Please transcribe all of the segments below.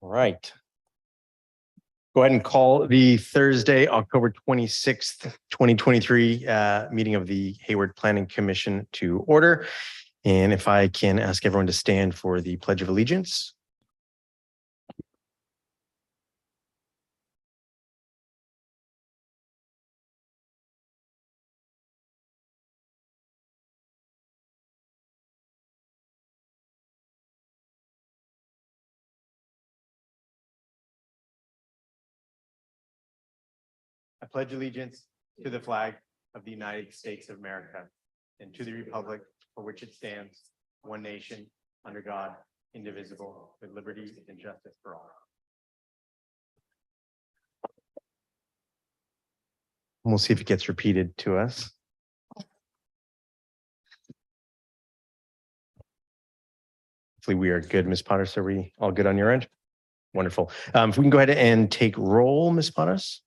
All right. Go ahead and call the Thursday, October 26th, 2023 meeting of the Hayward Planning Commission to order. And if I can ask everyone to stand for the Pledge of Allegiance. I pledge allegiance to the flag of the United States of America and to the republic for which it stands, one nation, under God, indivisible, with liberty and justice for all. We'll see if it gets repeated to us. Hopefully we are good, Ms. Pottas. Are we all good on your end? Wonderful. If we can go ahead and take roll, Ms. Pottas.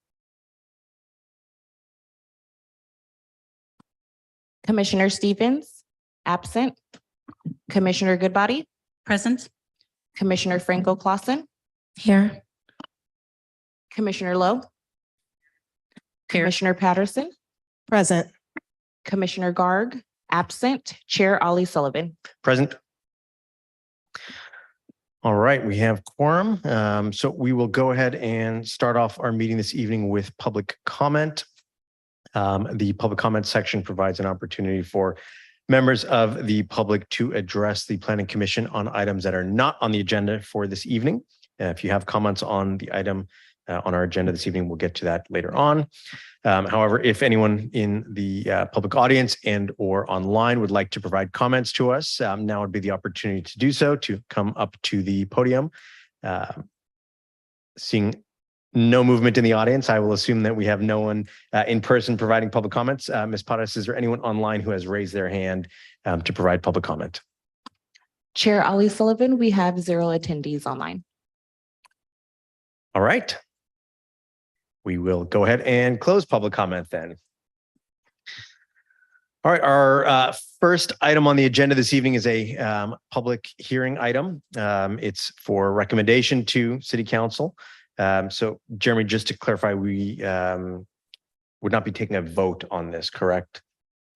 Commissioner Stevens, absent. Commissioner Goodbody, Present. Commissioner Franco-Clausen, Here. Commissioner Lowe, Here. Commissioner Patterson, Present. Commissioner Garg, absent. Chair Ollie Sullivan. Present. All right, we have quorum. So we will go ahead and start off our meeting this evening with public comment. The public comment section provides an opportunity for members of the public to address the Planning Commission on items that are not on the agenda for this evening. If you have comments on the item on our agenda this evening, we'll get to that later on. However, if anyone in the public audience and or online would like to provide comments to us, now would be the opportunity to do so, to come up to the podium. Seeing no movement in the audience, I will assume that we have no one in person providing public comments. Ms. Pottas, is there anyone online who has raised their hand to provide public comment? Chair Ollie Sullivan, we have 0 attendees online. All right. We will go ahead and close public comment then. All right, our first item on the agenda this evening is a public hearing item. It's for recommendation to City Council. So Jeremy, just to clarify, we would not be taking a vote on this, correct?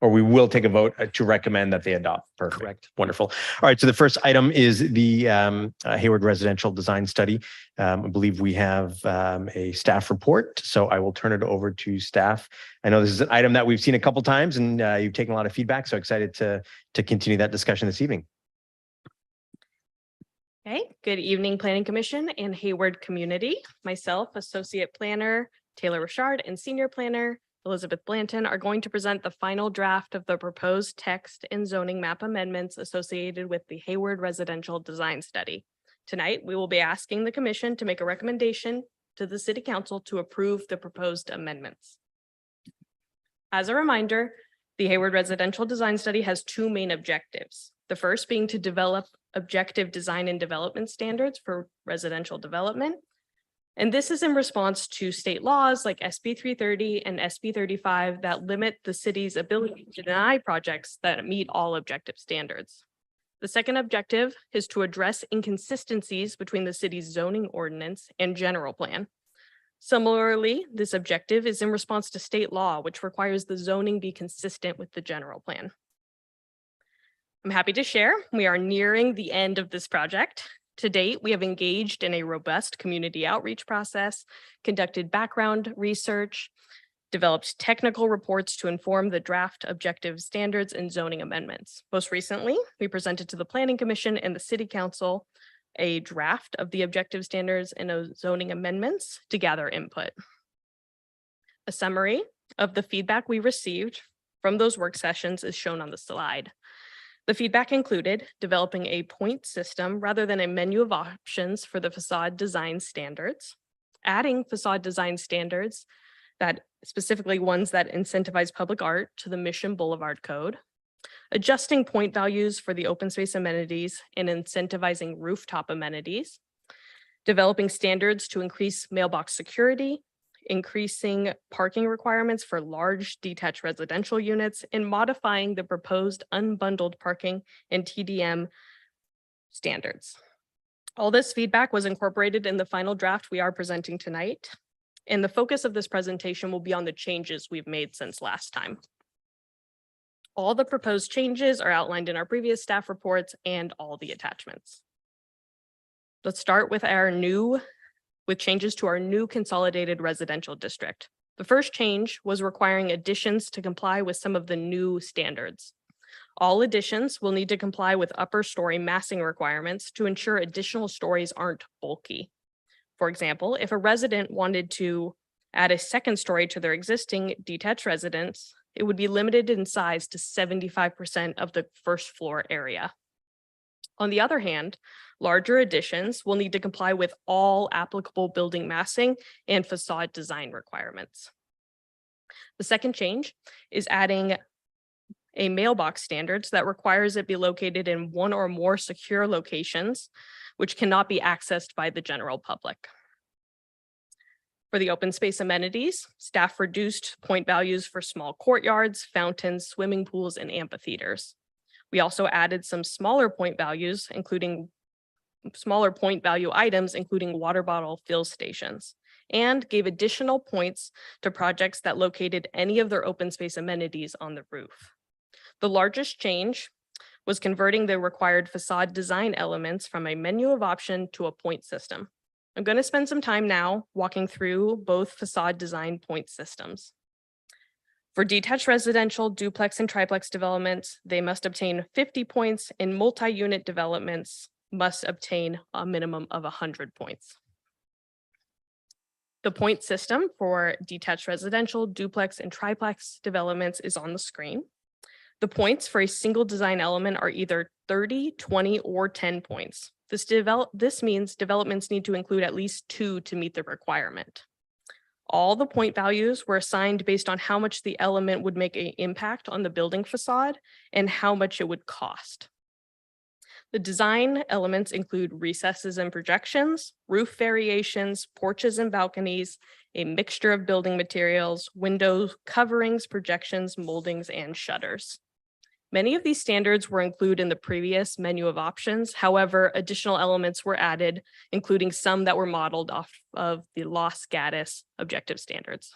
Or we will take a vote to recommend that they adopt. Perfect. Correct. Wonderful. All right. So the first item is the Hayward Residential Design Study. I believe we have a staff report, so I will turn it over to staff. I know this is an item that we've seen a couple times, and you've taken a lot of feedback. So excited to continue that discussion this evening. Okay, good evening, Planning Commission and Hayward community. Myself, Associate Planner Taylor Richard, and Senior Planner Elizabeth Blanton are going to present the final draft of the proposed text and zoning map amendments associated with the Hayward Residential Design Study. Tonight, we will be asking the Commission to make a recommendation to the City Council to approve the proposed amendments. As a reminder, the Hayward Residential Design Study has 2 main objectives. The first being to develop objective design and development standards for residential development. And this is in response to state laws like SB 330 and SB 35 that limit the city's ability to deny projects that meet all objective standards. The second objective is to address inconsistencies between the city's zoning ordinance and general plan. Similarly, this objective is in response to state law, which requires the zoning be consistent with the general plan. I'm happy to share we are nearing the end of this project. To date, we have engaged in a robust community outreach process, conducted background research, developed technical reports to inform the draft objective standards and zoning amendments. Most recently, we presented to the Planning Commission and the City Council a draft of the objective standards and zoning amendments to gather input. A summary of the feedback we received from those work sessions is shown on the slide. The feedback included developing a point system rather than a menu of options for the facade design standards, adding facade design standards that specifically ones that incentivize public art to the Mission Boulevard Code, adjusting point values for the open space amenities and incentivizing rooftop amenities, developing standards to increase mailbox security, increasing parking requirements for large detached residential units, and modifying the proposed unbundled parking and TDM standards. All this feedback was incorporated in the final draft we are presenting tonight, and the focus of this presentation will be on the changes we've made since last time. All the proposed changes are outlined in our previous staff reports and all the attachments. Let's start with changes to our new consolidated residential district. The first change was requiring additions to comply with some of the new standards. All additions will need to comply with upper story massing requirements to ensure additional stories aren't bulky. For example, if a resident wanted to add a second story to their existing detached residence, it would be limited in size to 75% of the first floor area. On the other hand, larger additions will need to comply with all applicable building massing and facade design requirements. The second change is adding a mailbox standards that requires it be located in one or more secure locations, which cannot be accessed by the general public. For the open space amenities, staff reduced point values for small courtyards, fountains, swimming pools, and amphitheaters. We also added some smaller point values, including smaller point value items, including water bottle fill stations, and gave additional points to projects that located any of their open space amenities on the roof. The largest change was converting the required facade design elements from a menu of option to a point system. I'm going to spend some time now walking through both facade design point systems. For detached residential, duplex, and triplex developments, they must obtain 50 points, and multi-unit developments must obtain a minimum of 100 points. The point system for detached residential, duplex, and triplex developments is on the screen. The points for a single design element are either 30, 20, or 10 points. This means developments need to include at least 2 to meet the requirement. All the point values were assigned based on how much the element would make an impact on the building facade and how much it would cost. The design elements include recesses and projections, roof variations, porches and balconies, a mixture of building materials, windows, coverings, projections, moldings, and shutters. Many of these standards were included in the previous menu of options. However, additional elements were added, including some that were modeled off of the Los Gatos objective standards.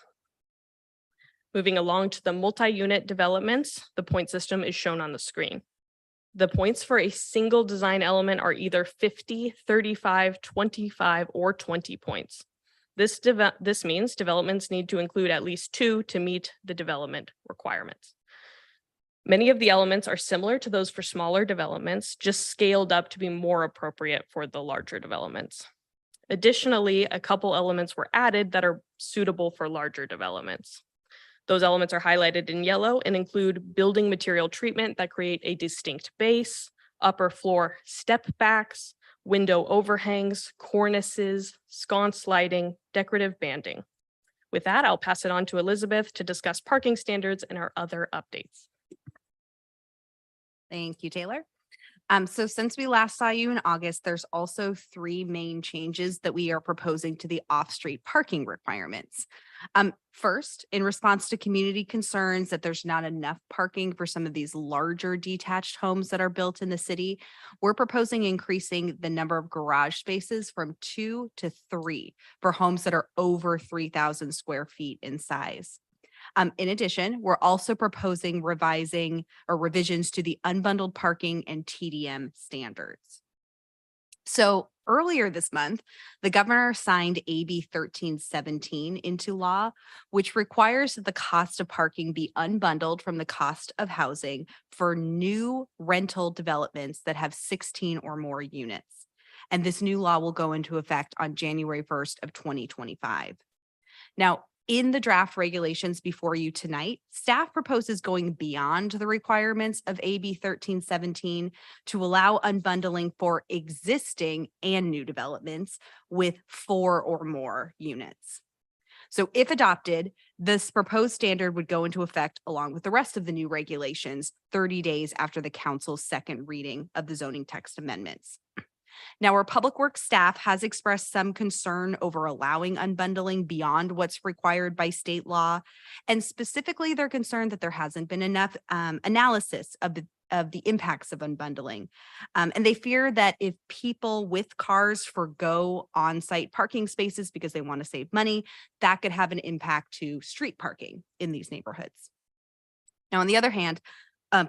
Moving along to the multi-unit developments, the point system is shown on the screen. The points for a single design element are either 50, 35, 25, or 20 points. This means developments need to include at least 2 to meet the development requirements. Many of the elements are similar to those for smaller developments, just scaled up to be more appropriate for the larger developments. Additionally, a couple elements were added that are suitable for larger developments. Those elements are highlighted in yellow and include building material treatment that create a distinct base, upper floor step backs, window overhangs, cornices, sconce lighting, decorative banding. With that, I'll pass it on to Elizabeth to discuss parking standards and our other updates. Thank you, Taylor. So since we last saw you in August, there's also 3 main changes that we are proposing to the off-street parking requirements. First, in response to community concerns that there's not enough parking for some of these larger detached homes that are built in the city, we're proposing increasing the number of garage spaces from 2 to 3 for homes that are over 3,000 square feet in size. In addition, we're also proposing revisions to the unbundled parking and TDM standards. So earlier this month, the governor signed AB 1317 into law, which requires that the cost of parking be unbundled from the cost of housing for new rental developments that have 16 or more units. And this new law will go into effect on January 1st of 2025. Now, in the draft regulations before you tonight, staff proposes going beyond the requirements of AB 1317 to allow unbundling for existing and new developments with 4 or more units. So if adopted, this proposed standard would go into effect along with the rest of the new regulations 30 days after the council's second reading of the zoning text amendments. Now, our public works staff has expressed some concern over allowing unbundling beyond what's required by state law. And specifically, they're concerned that there hasn't been enough analysis of the impacts of unbundling. And they fear that if people with cars forgo on-site parking spaces because they want to save money, that could have an impact to street parking in these neighborhoods. Now, on the other hand,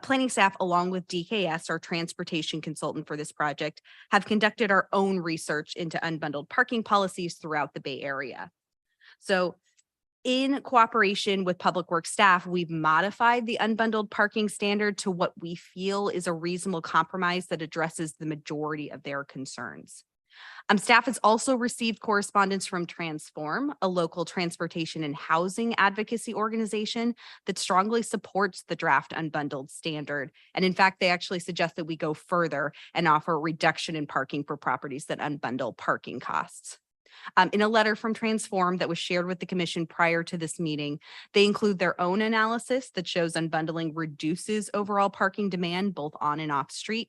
planning staff, along with DKS, our transportation consultant for this project, have conducted our own research into unbundled parking policies throughout the Bay Area. So in cooperation with public works staff, we've modified the unbundled parking standard to what we feel is a reasonable compromise that addresses the majority of their concerns. Staff has also received correspondence from Transform, a local transportation and housing advocacy organization that strongly supports the draft unbundled standard. And in fact, they actually suggest that we go further and offer a reduction in parking for properties that unbundle parking costs. In a letter from Transform that was shared with the commission prior to this meeting, they include their own analysis that shows unbundling reduces overall parking demand both on and off street.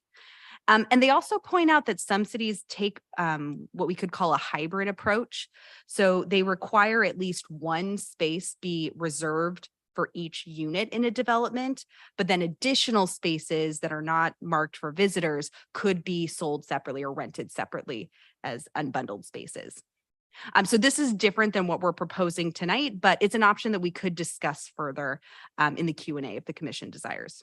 And they also point out that some cities take what we could call a hybrid approach. So they require at least one space be reserved for each unit in a development, but then additional spaces that are not marked for visitors could be sold separately or rented separately as unbundled spaces. So this is different than what we're proposing tonight, but it's an option that we could discuss further in the Q&A if the commission desires.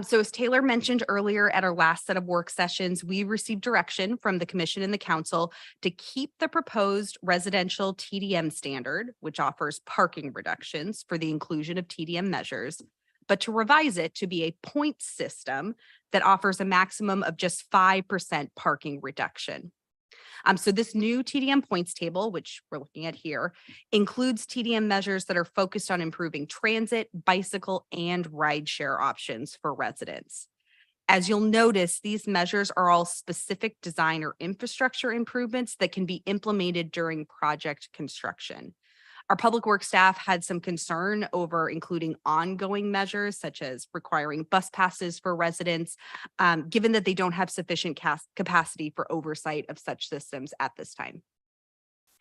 So as Taylor mentioned earlier at our last set of work sessions, we received direction from the commission and the council to keep the proposed residential TDM standard, which offers parking reductions for the inclusion of TDM measures, but to revise it to be a point system that offers a maximum of just 5% parking reduction. So this new TDM points table, which we're looking at here, includes TDM measures that are focused on improving transit, bicycle, and rideshare options for residents. As you'll notice, these measures are all specific design or infrastructure improvements that can be implemented during project construction. Our public works staff had some concern over including ongoing measures such as requiring bus passes for residents, given that they don't have sufficient capacity for oversight of such systems at this time.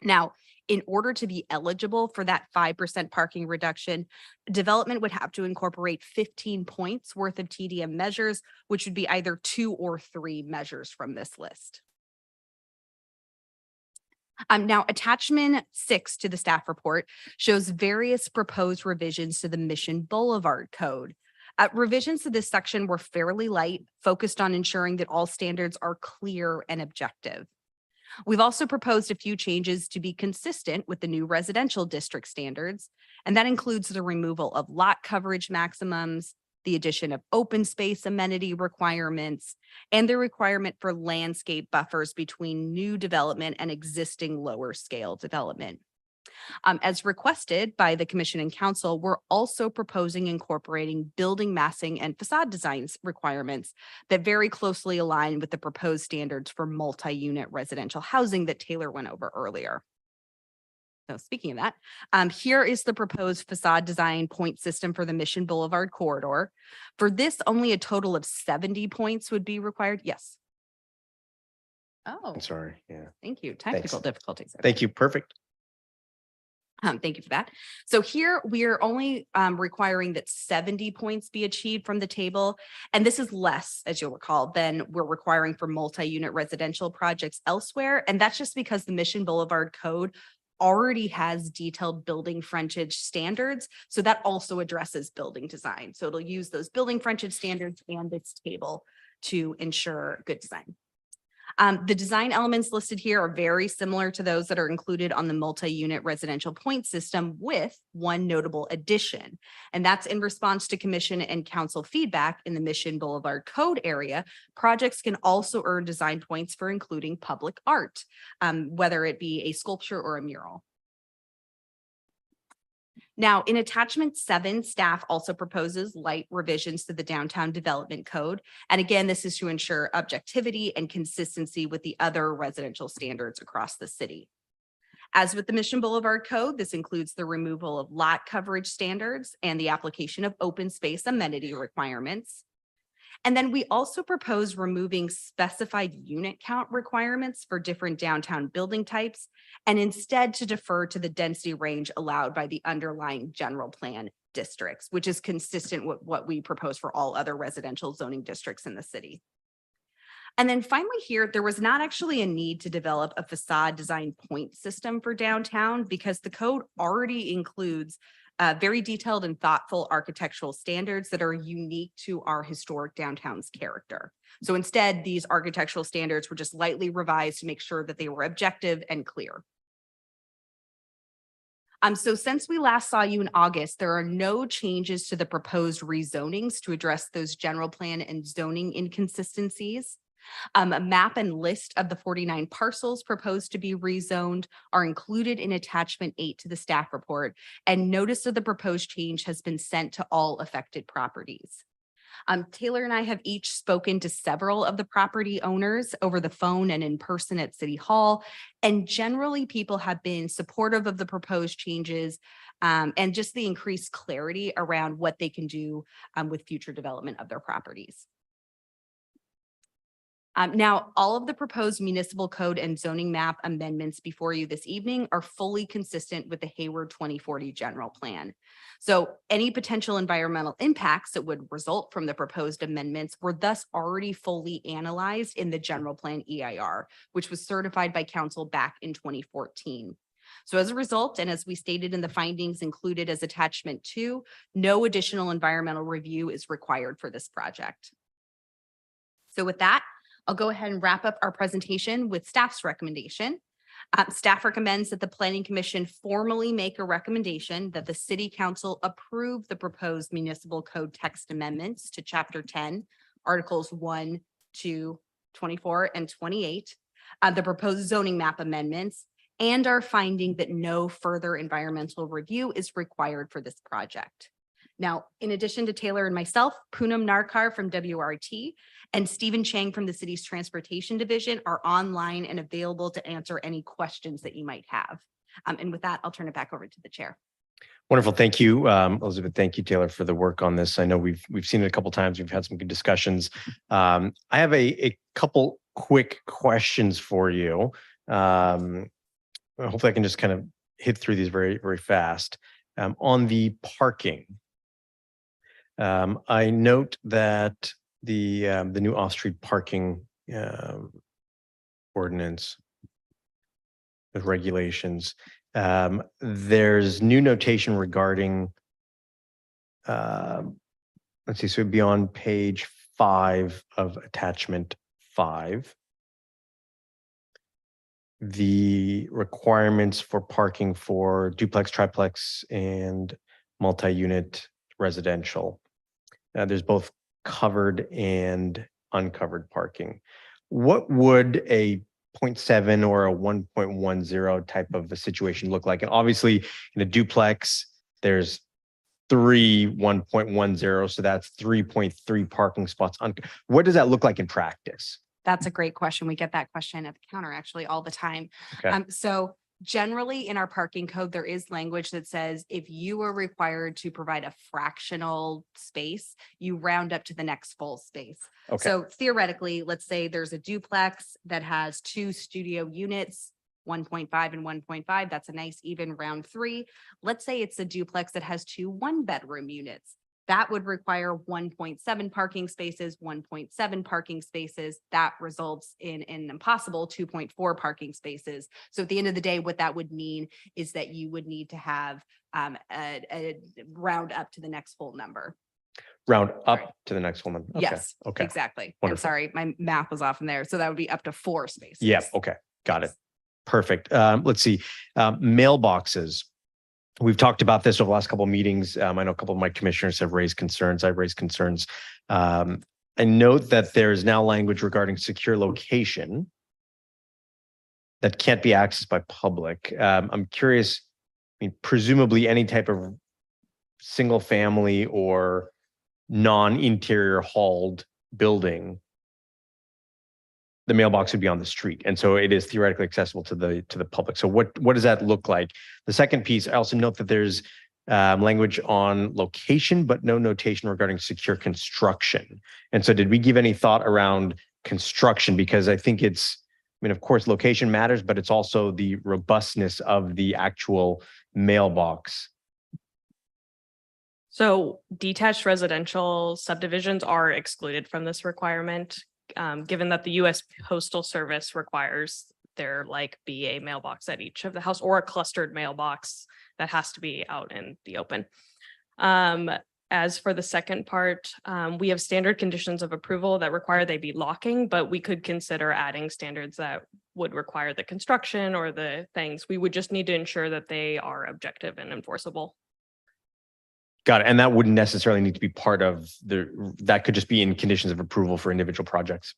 Now, in order to be eligible for that 5% parking reduction, development would have to incorporate 15 points worth of TDM measures, which would be either 2 or 3 measures from this list. Now, attachment 6 to the staff report shows various proposed revisions to the Mission Boulevard Code. Revisions to this section were fairly light, focused on ensuring that all standards are clear and objective. We've also proposed a few changes to be consistent with the new residential district standards, and that includes the removal of lot coverage maximums, the addition of open space amenity requirements, and the requirement for landscape buffers between new development and existing lower scale development. As requested by the commission and council, we're also proposing incorporating building massing and facade designs requirements that very closely align with the proposed standards for multi-unit residential housing that Taylor went over earlier. So speaking of that, here is the proposed facade design point system for the Mission Boulevard corridor. For this, only a total of 70 points would be required. Yes. Oh, I'm sorry. Yeah. thank you. Technical difficulties. Thank you. Perfect. Thank you for that. So here we are only requiring that 70 points be achieved from the table. And this is less, as you'll recall, than we're requiring for multi-unit residential projects elsewhere. And that's just because the Mission Boulevard Code already has detailed building frontage standards. So that also addresses building design. So it'll use those building frontage standards and this table to ensure good design. The design elements listed here are very similar to those that are included on the multi-unit residential point system, with one notable addition. And that's in response to commission and council feedback in the Mission Boulevard Code area. Projects can also earn design points for including public art, whether it be a sculpture or a mural. Now, in attachment 7, staff also proposes light revisions to the downtown development code. And again, this is to ensure objectivity and consistency with the other residential standards across the city. As with the Mission Boulevard Code, this includes the removal of lot coverage standards and the application of open space amenity requirements. And then we also propose removing specified unit count requirements for different downtown building types and instead to defer to the density range allowed by the underlying general plan districts, which is consistent with what we propose for all other residential zoning districts in the city. And then finally here, there was not actually a need to develop a facade design point system for downtown because the code already includes very detailed and thoughtful architectural standards that are unique to our historic downtown's character. So instead, these architectural standards were just lightly revised to make sure that they were objective and clear. So since we last saw you in August, there are no changes to the proposed rezonings to address those general plan and zoning inconsistencies. A map and list of the 49 parcels proposed to be rezoned are included in attachment 8 to the staff report, and notice of the proposed change has been sent to all affected properties. Taylor and I have each spoken to several of the property owners over the phone and in person at City Hall, and generally people have been supportive of the proposed changes and just the increased clarity around what they can do with future development of their properties. Now, all of the proposed municipal code and zoning map amendments before you this evening are fully consistent with the Hayward 2040 general plan. So any potential environmental impacts that would result from the proposed amendments were thus already fully analyzed in the general plan EIR, which was certified by council back in 2014. So as a result, and as we stated in the findings included as attachment 2, no additional environmental review is required for this project. So with that, I'll go ahead and wrap up our presentation with staff's recommendation. Staff recommends that the Planning Commission formally make a recommendation that the City Council approve the proposed municipal code text amendments to Chapter 10, Articles 1, 2, 24, and 28, the proposed zoning map amendments, and are finding that no further environmental review is required for this project. Now, in addition to Taylor and myself, Poonam Narkar from WRT and Stephen Chang from the city's transportation division are online and available to answer any questions that you might have. And with that, I'll turn it back over to the chair. Wonderful. Thank you, Elizabeth. Thank you, Taylor, for the work on this. I know we've seen it a couple of times. We've had some good discussions. I have a couple quick questions for you. Hopefully I can just kind of hit through these very, very fast. On the parking, I note that the new off-street parking ordinance with regulations, there's new notation regarding, let's see, so it'd be on page 5 of attachment 5. The requirements for parking for duplex, triplex, and multi-unit residential. There's both covered and uncovered parking. What would a 0.7 or a 1.10 type of a situation look like? And obviously in a duplex, there's 3 1.10, so that's 3.3 parking spots. What does that look like in practice? That's a great question. We get that question at the counter actually all the time. Okay. So generally in our parking code, there is language that says if you are required to provide a fractional space, you round up to the next full space. Okay. So theoretically, let's say there's a duplex that has 2 studio units, 1.5 and 1.5. That's a nice even round 3. Let's say it's a duplex that has 2 one-bedroom units. That would require 1.7 parking spaces, 1.7 parking spaces. That results in an impossible 2.4 parking spaces. So at the end of the day, what that would mean is that you would need to have a round up to the next full number. Round up Sorry. to the next one. Okay. Yes, Okay. exactly. I'm Wonderful. sorry, my math was off in there. So that would be up to 4 spaces. Yeah. Okay. Got it. Perfect. Let's see. Mailboxes. We've talked about this over the last couple of meetings. I know a couple of my commissioners have raised concerns. I've raised concerns. I note that there's now language regarding secure location that can't be accessed by public. I'm curious, I mean, presumably any type of single family or non-interior hauled building, the mailbox would be on the street. And so it is theoretically accessible to the public. So what does that look like? The second piece, I also note that there's language on location, but no notation regarding secure construction. And so did we give any thought around construction? Because I think of course, location matters, but it's also the robustness of the actual mailbox. So detached residential subdivisions are excluded from this requirement, given that the U.S. Postal Service requires there be a mailbox at each of the house or a clustered mailbox that has to be out in the open. As for the second part, we have standard conditions of approval that require they be locking, but we could consider adding standards that would require the construction or the things. We would just need to ensure that they are objective and enforceable. Got it. And that wouldn't necessarily need to be part of that could just be in conditions of approval for individual projects.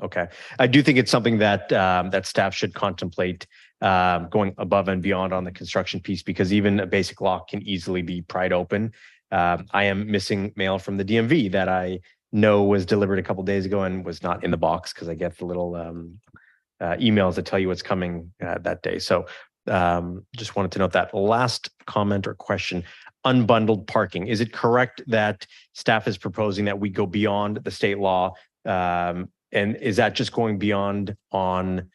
Okay. I do think it's something that that staff should contemplate going above and beyond on the construction piece, because even a basic lock can easily be pried open. I am missing mail from the DMV that I know was delivered a couple of days ago and was not in the box because I get the little emails that tell you what's coming that day. So just wanted to note that. Last comment or question. Unbundled parking. Is it correct that staff is proposing that we go beyond the state law? And is that just going beyond on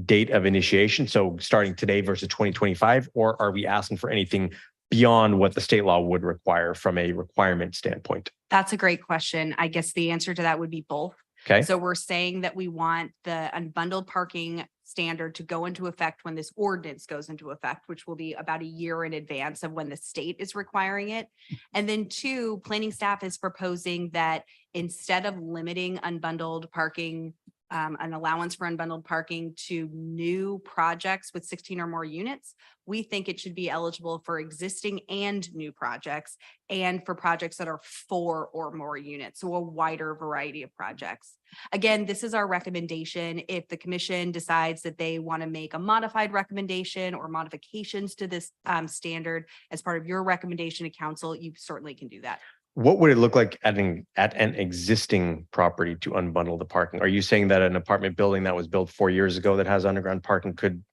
date of initiation? So starting today versus 2025, or are we asking for anything beyond what the state law would require from a requirement standpoint? That's a great question. I guess the answer to that would be both. Okay. So we're saying that we want the unbundled parking standard to go into effect when this ordinance goes into effect, which will be about a year in advance of when the state is requiring it. And then 2, planning staff is proposing that instead of limiting unbundled parking, an allowance for unbundled parking to new projects with 16 or more units, we think it should be eligible for existing and new projects and for projects that are 4 or more units. So a wider variety of projects. Again, this is our recommendation. If the commission decides that they want to make a modified recommendation or modifications to this standard as part of your recommendation to council, you certainly can do that. What would it look like at an existing property to unbundle the parking? Are you saying that an apartment building that was built 4 years ago that has underground parking could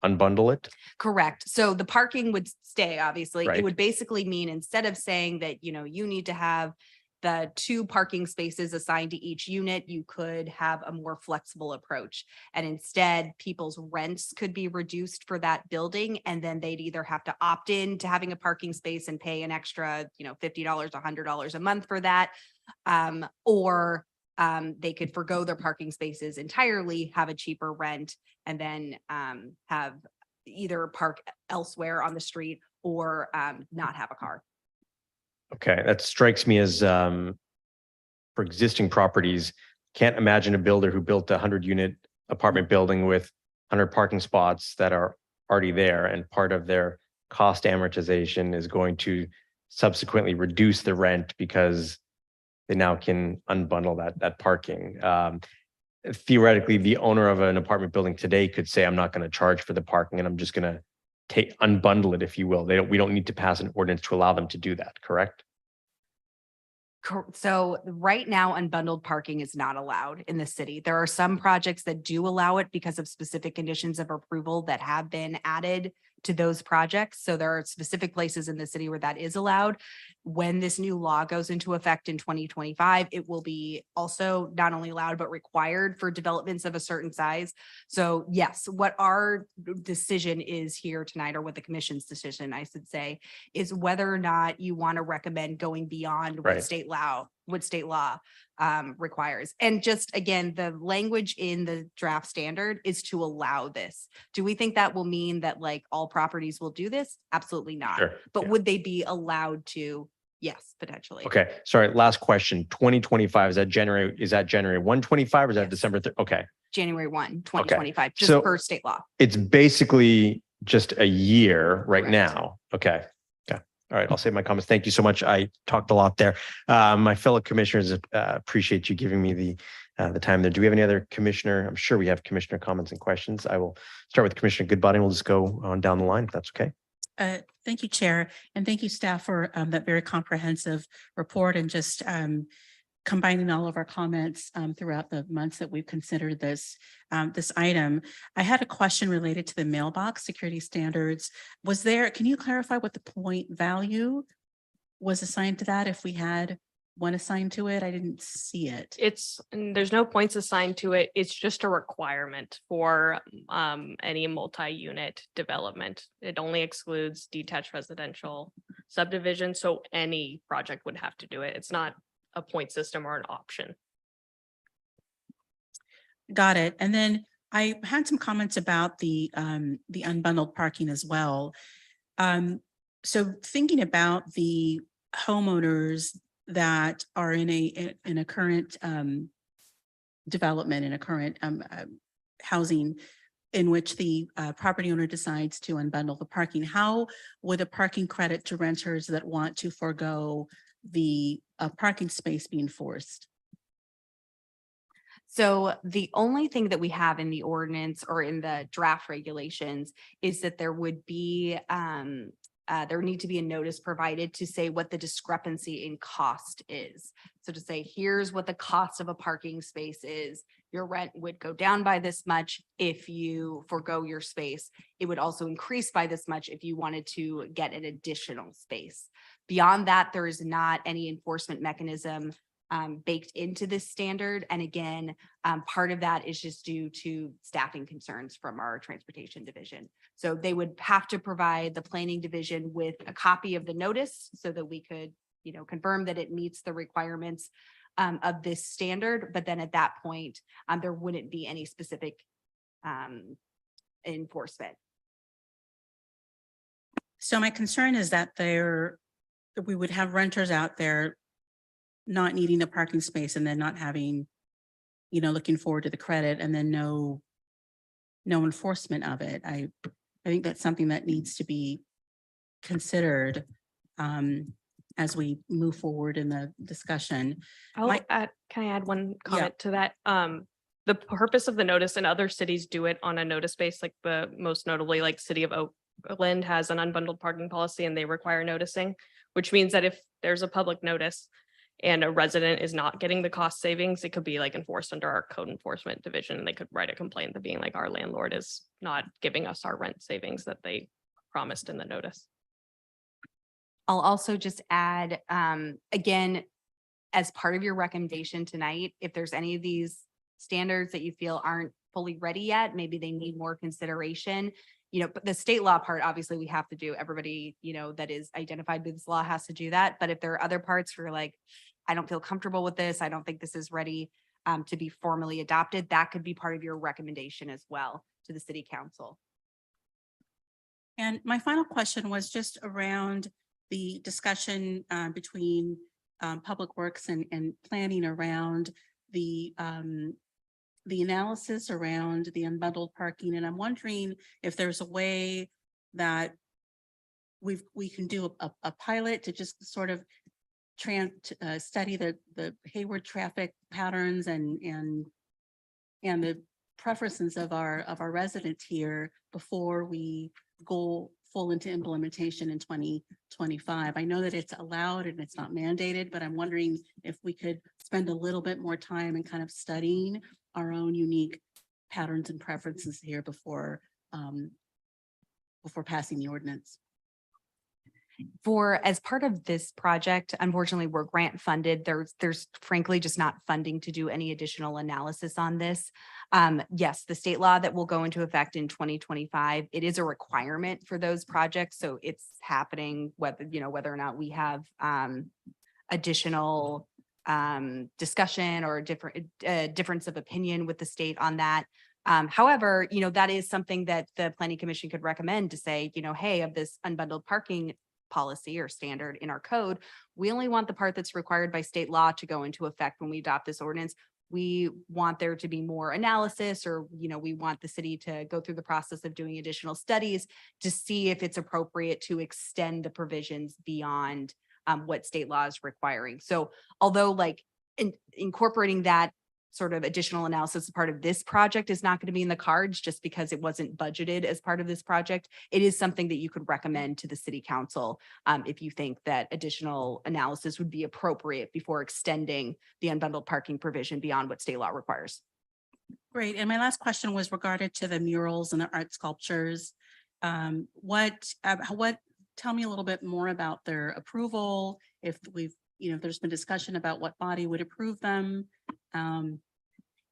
unbundle it? Correct. So the parking would stay, obviously. Right. It would basically mean instead of saying that, you need to have the 2 parking spaces assigned to each unit, you could have a more flexible approach. And instead, people's rents could be reduced for that building. And then they'd either have to opt in to having a parking space and pay an extra, $50, $100 a month for that. Or they could forgo their parking spaces entirely, have a cheaper rent, and then have either park elsewhere on the street or not have a car. Okay, that strikes me as for existing properties, can't imagine a builder who built a 100-unit apartment building with 100 parking spots that are already there, and part of their cost amortization is going to subsequently reduce the rent because they now can unbundle that parking. Theoretically, the owner of an apartment building today could say, I'm not going to charge for the parking and I'm just going to unbundle it, if you will. We don't need to pass an ordinance to allow them to do that, correct? So right now, unbundled parking is not allowed in the city. There are some projects that do allow it because of specific conditions of approval that have been added to those projects. So there are specific places in the city where that is allowed. When this new law goes into effect in 2025, it will be also not only allowed, but required for developments of a certain size. So yes, what our decision is here tonight, or what the commission's decision, I should say, is whether or not you want to recommend going beyond Right. what state law requires. And just again, the language in the draft standard is to allow this. Do we think that will mean that all properties will do this? Absolutely not. Sure. But Yeah. would they be allowed to? Yes, potentially. Okay, sorry, last question. 2025, is that January 125 or is that Yes. December 3rd? Okay, January 1, 2025, just So- per state law. it's basically just a year right Correct. now. Okay. All right, I'll save my comments. Thank you so much. I talked a lot there. My fellow commissioners, appreciate you giving me the time there. Do we have any other commissioner? I'm sure we have commissioner comments and questions. I will start with Commissioner Goodbody and we'll just go on down the line if that's okay. Thank you, Chair, and thank you, staff, for that very comprehensive report and just combining all of our comments throughout the months that we've considered this item. I had a question related to the mailbox security standards. Can you clarify what the point value was assigned to that if we had one assigned to it? I didn't see it. There's no points assigned to it. It's just a requirement for any multi-unit development. It only excludes detached residential subdivision, so any project would have to do it. It's not a point system or an option. Got it. And then I had some comments about the unbundled parking as well. So thinking about the homeowners that are in a current development, in a current housing in which the property owner decides to unbundle the parking, how would a parking credit to renters that want to forego the parking space be enforced? So the only thing that we have in the ordinance or in the draft regulations is that there would be there need to be a notice provided to say what the discrepancy in cost is. So to say, here's what the cost of a parking space is. Your rent would go down by this much if you forego your space. It would also increase by this much if you wanted to get an additional space. Beyond that, there is not any enforcement mechanism baked into this standard. And again, part of that is just due to staffing concerns from our transportation division. So they would have to provide the planning division with a copy of the notice so that we could, confirm that it meets the requirements of this standard. But then at that point, there wouldn't be any specific enforcement. So my concern is that we would have renters out there not needing a parking space and then not having, looking forward to the credit and then no enforcement of it. I think that's something that needs to be considered as we move forward in the discussion. Can I add one comment to that? The purpose of the notice, and other cities do it on a notice base, like most notably, like City of Oakland has an unbundled parking policy and they require noticing, which means that if there's a public notice and a resident is not getting the cost savings, it could be like enforced under our code enforcement division. They could write a complaint that being like, our landlord is not giving us our rent savings that they promised in the notice. I'll also just add, again, as part of your recommendation tonight, if there's any of these standards that you feel aren't fully ready yet, maybe they need more consideration, but the state law part, obviously we have to do. Everybody, that is identified with this law has to do that. But if there are other parts where you're like, I don't feel comfortable with this, I don't think this is ready to be formally adopted, that could be part of your recommendation as well to the city council. And my final question was just around the discussion between Public Works and planning around the analysis around the unbundled parking. And I'm wondering if there's a way that we can do a pilot to just sort of study the Hayward traffic patterns and the preferences of our residents here before we go full into implementation in 2025. I know that it's allowed and it's not mandated, but I'm wondering if we could spend a little bit more time and kind of studying our own unique patterns and preferences here before passing the ordinance. As part of this project, unfortunately, we're grant funded. There's frankly just not funding to do any additional analysis on this. Yes, the state law that will go into effect in 2025, it is a requirement for those projects. So it's happening whether or not we have additional discussion or difference of opinion with the state on that. However, that is something that the Planning Commission could recommend to say, hey, of this unbundled parking policy or standard in our code, we only want the part that's required by state law to go into effect when we adopt this ordinance. We want there to be more analysis, or, we want the city to go through the process of doing additional studies to see if it's appropriate to extend the provisions beyond what state law is requiring. So although incorporating that sort of additional analysis as part of this project is not going to be in the cards just because it wasn't budgeted as part of this project. It is something that you could recommend to the city council if you think that additional analysis would be appropriate before extending the unbundled parking provision beyond what state law requires. Great. And my last question was regarded to the murals and the art sculptures. Tell me a little bit more about their approval, if there's been discussion about what body would approve them.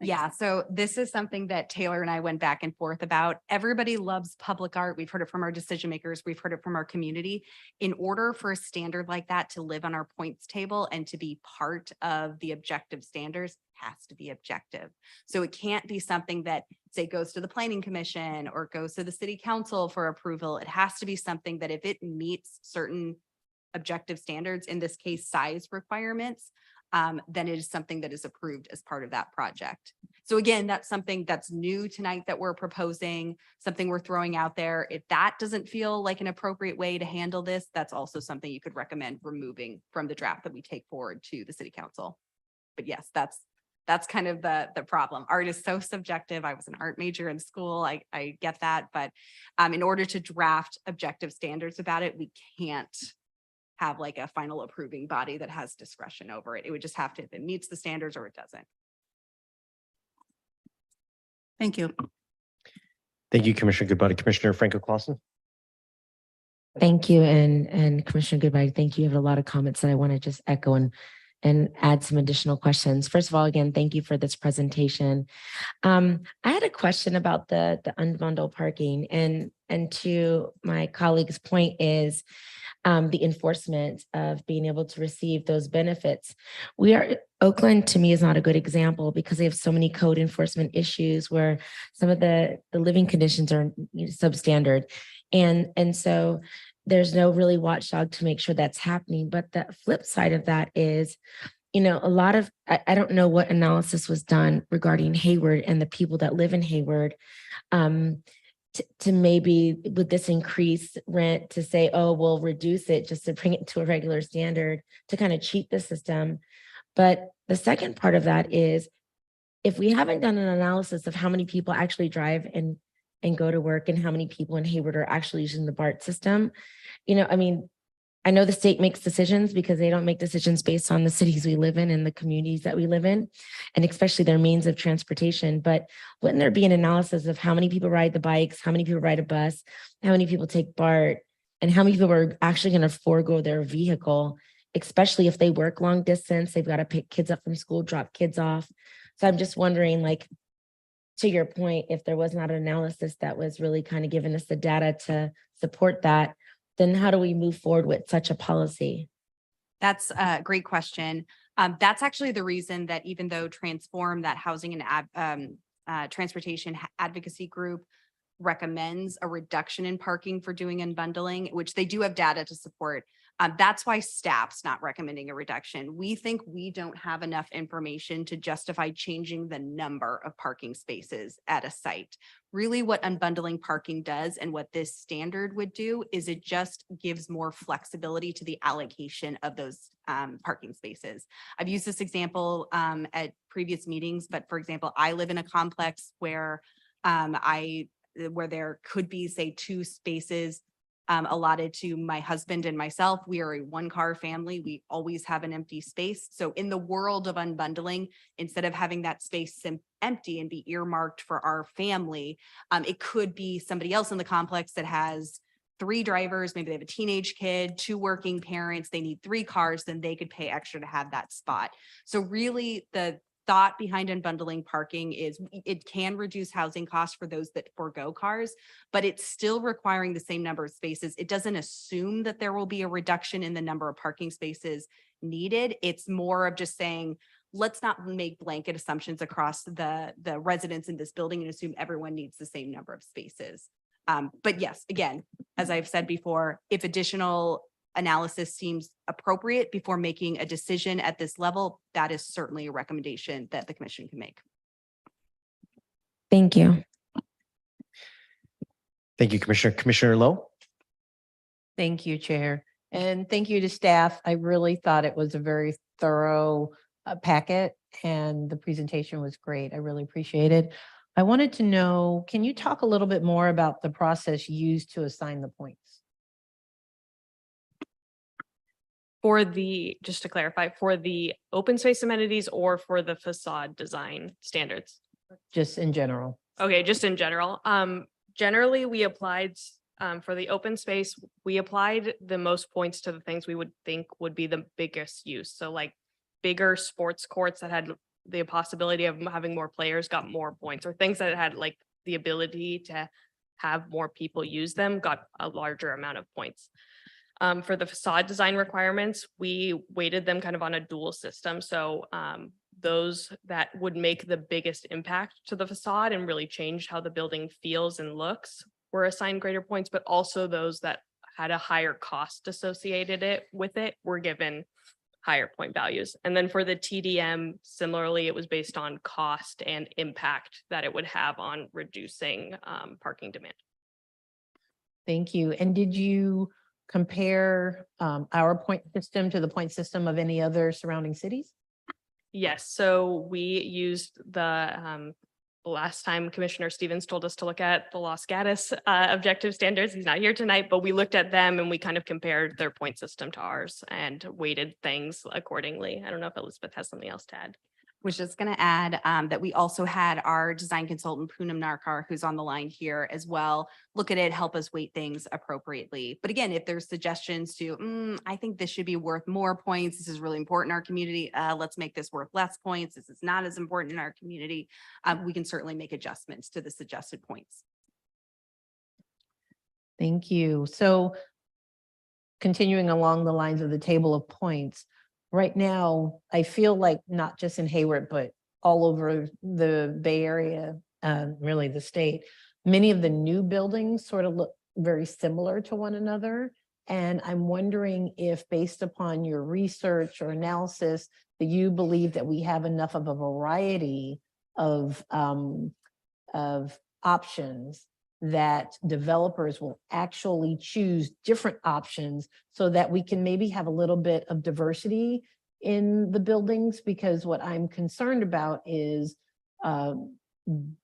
Yeah, so this is something that Taylor and I went back and forth about. Everybody loves public art. We've heard it from our decision makers. We've heard it from our community. In order for a standard like that to live on our points table and to be part of the objective standards, it has to be objective. So it can't be something that, say, goes to the planning commission or goes to the city council for approval. It has to be something that if it meets certain objective standards, in this case, size requirements, then it is something that is approved as part of that project. So again, that's something that's new tonight that we're proposing, something we're throwing out there. If that doesn't feel like an appropriate way to handle this, that's also something you could recommend removing from the draft that we take forward to the city council. But yes, that's kind of the problem. Art is so subjective. I was an art major in school. I get that. But in order to draft objective standards about it, we can't have like a final approving body that has discretion over it. It would just have to, if it meets the standards or it doesn't. Thank you. Thank you, Commissioner Goodbody. Commissioner Franco Clausen. Thank you. And Commissioner Goodbye, thank you. I have a lot of comments that I want to just echo and add some additional questions. First of all, again, thank you for this presentation. I had a question about the unbundled parking, and to my colleague's point is the enforcement of being able to receive those benefits. Oakland to me is not a good example because they have so many code enforcement issues where some of the living conditions are substandard. And so there's no really watchdog to make sure that's happening. But the flip side of that is, a lot of, I don't know what analysis was done regarding Hayward and the people that live in Hayward, to maybe with this increased rent to say, oh, we'll reduce it just to bring it to a regular standard to kind of cheat the system. But the second part of that is, if we haven't done an analysis of how many people actually drive and go to work and how many people in Hayward are actually using the BART system, I know the state makes decisions because they don't make decisions based on the cities we live in and the communities that we live in, and especially their means of transportation. But wouldn't there be an analysis of how many people ride the bikes, how many people ride a bus, how many people take BART, and how many people are actually going to forego their vehicle, especially if they work long distance, they've got to pick kids up from school, drop kids off. So I'm just wondering, to your point, if there was not an analysis that was really kind of giving us the data to support that, then how do we move forward with such a policy? That's a great question. That's actually the reason that even though Transform, that housing and transportation advocacy group, recommends a reduction in parking for doing unbundling, which they do have data to support. That's why staff's not recommending a reduction. We think we don't have enough information to justify changing the number of parking spaces at a site. Really what unbundling parking does and what this standard would do is it just gives more flexibility to the allocation of those parking spaces. I've used this example at previous meetings, but for example, I live in a complex where where there could be, say, 2 spaces allotted to my husband and myself. We are a 1-car family. We always have an empty space. So in the world of unbundling, instead of having that space empty and be earmarked for our family, it could be somebody else in the complex that has 3 drivers. Maybe they have a teenage kid, 2 working parents. They need 3 cars, then they could pay extra to have that spot. So really the thought behind unbundling parking is it can reduce housing costs for those that forego cars, but it's still requiring the same number of spaces. It doesn't assume that there will be a reduction in the number of parking spaces needed. It's more of just saying, let's not make blanket assumptions across the residents in this building and assume everyone needs the same number of spaces. But yes, again, as I've said before, if additional analysis seems appropriate before making a decision at this level, that is certainly a recommendation that the commission can make. Thank you. Thank you, Commissioner. Commissioner Lowe. Thank you, Chair. And thank you to staff. I really thought it was a very thorough packet. and the presentation was great. I really appreciate it. I wanted to know, can you talk a little bit more about the process used to assign the points? For the, just to clarify, for the open space amenities or for the facade design standards? Just in general. Okay, just in general. Generally, we applied, for the open space, we applied the most points to the things we would think would be the biggest use. So like bigger sports courts that had the possibility of having more players got more points, or things that had like the ability to have more people use them got a larger amount of points. For the facade design requirements, we weighted them kind of on a dual system. So those that would make the biggest impact to the facade and really change how the building feels and looks were assigned greater points, but also those that had a higher cost associated with it were given higher point values. And then for the TDM, similarly, it was based on cost and impact that it would have on reducing parking demand. Thank you. And did you compare our point system to the point system of any other surrounding cities? Yes, so we used the last time Commissioner Stevens told us to look at the Los Gatos objective standards. He's not here tonight, but we looked at them and we kind of compared their point system to ours and weighted things accordingly. I don't know if Elizabeth has something else to add. Was just going to add that we also had our design consultant Poonam Narkar, who's on the line here as well, look at it, help us weight things appropriately. But again, if there's suggestions to, I think this should be worth more points, this is really important in our community, let's make this worth less points, this is not as important in our community, we can certainly make adjustments to the suggested points. Thank you. So continuing along the lines of the table of points, right now, I feel like not just in Hayward, but all over the Bay Area, really the state, many of the new buildings sort of look very similar to one another. And I'm wondering if, based upon your research or analysis, that you believe that we have enough of a variety of options that developers will actually choose different options so that we can maybe have a little bit of diversity in the buildings. Because what I'm concerned about is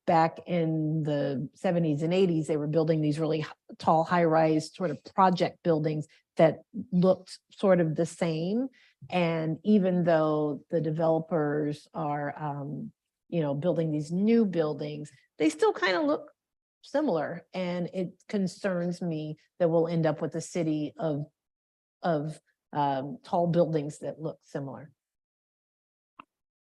back in the 70s and 80s, they were building these really tall, high-rise sort of project buildings that looked sort of the same. And even though the developers are, building these new buildings, they still kind of look similar. And it concerns me that we'll end up with a city of tall buildings that look similar.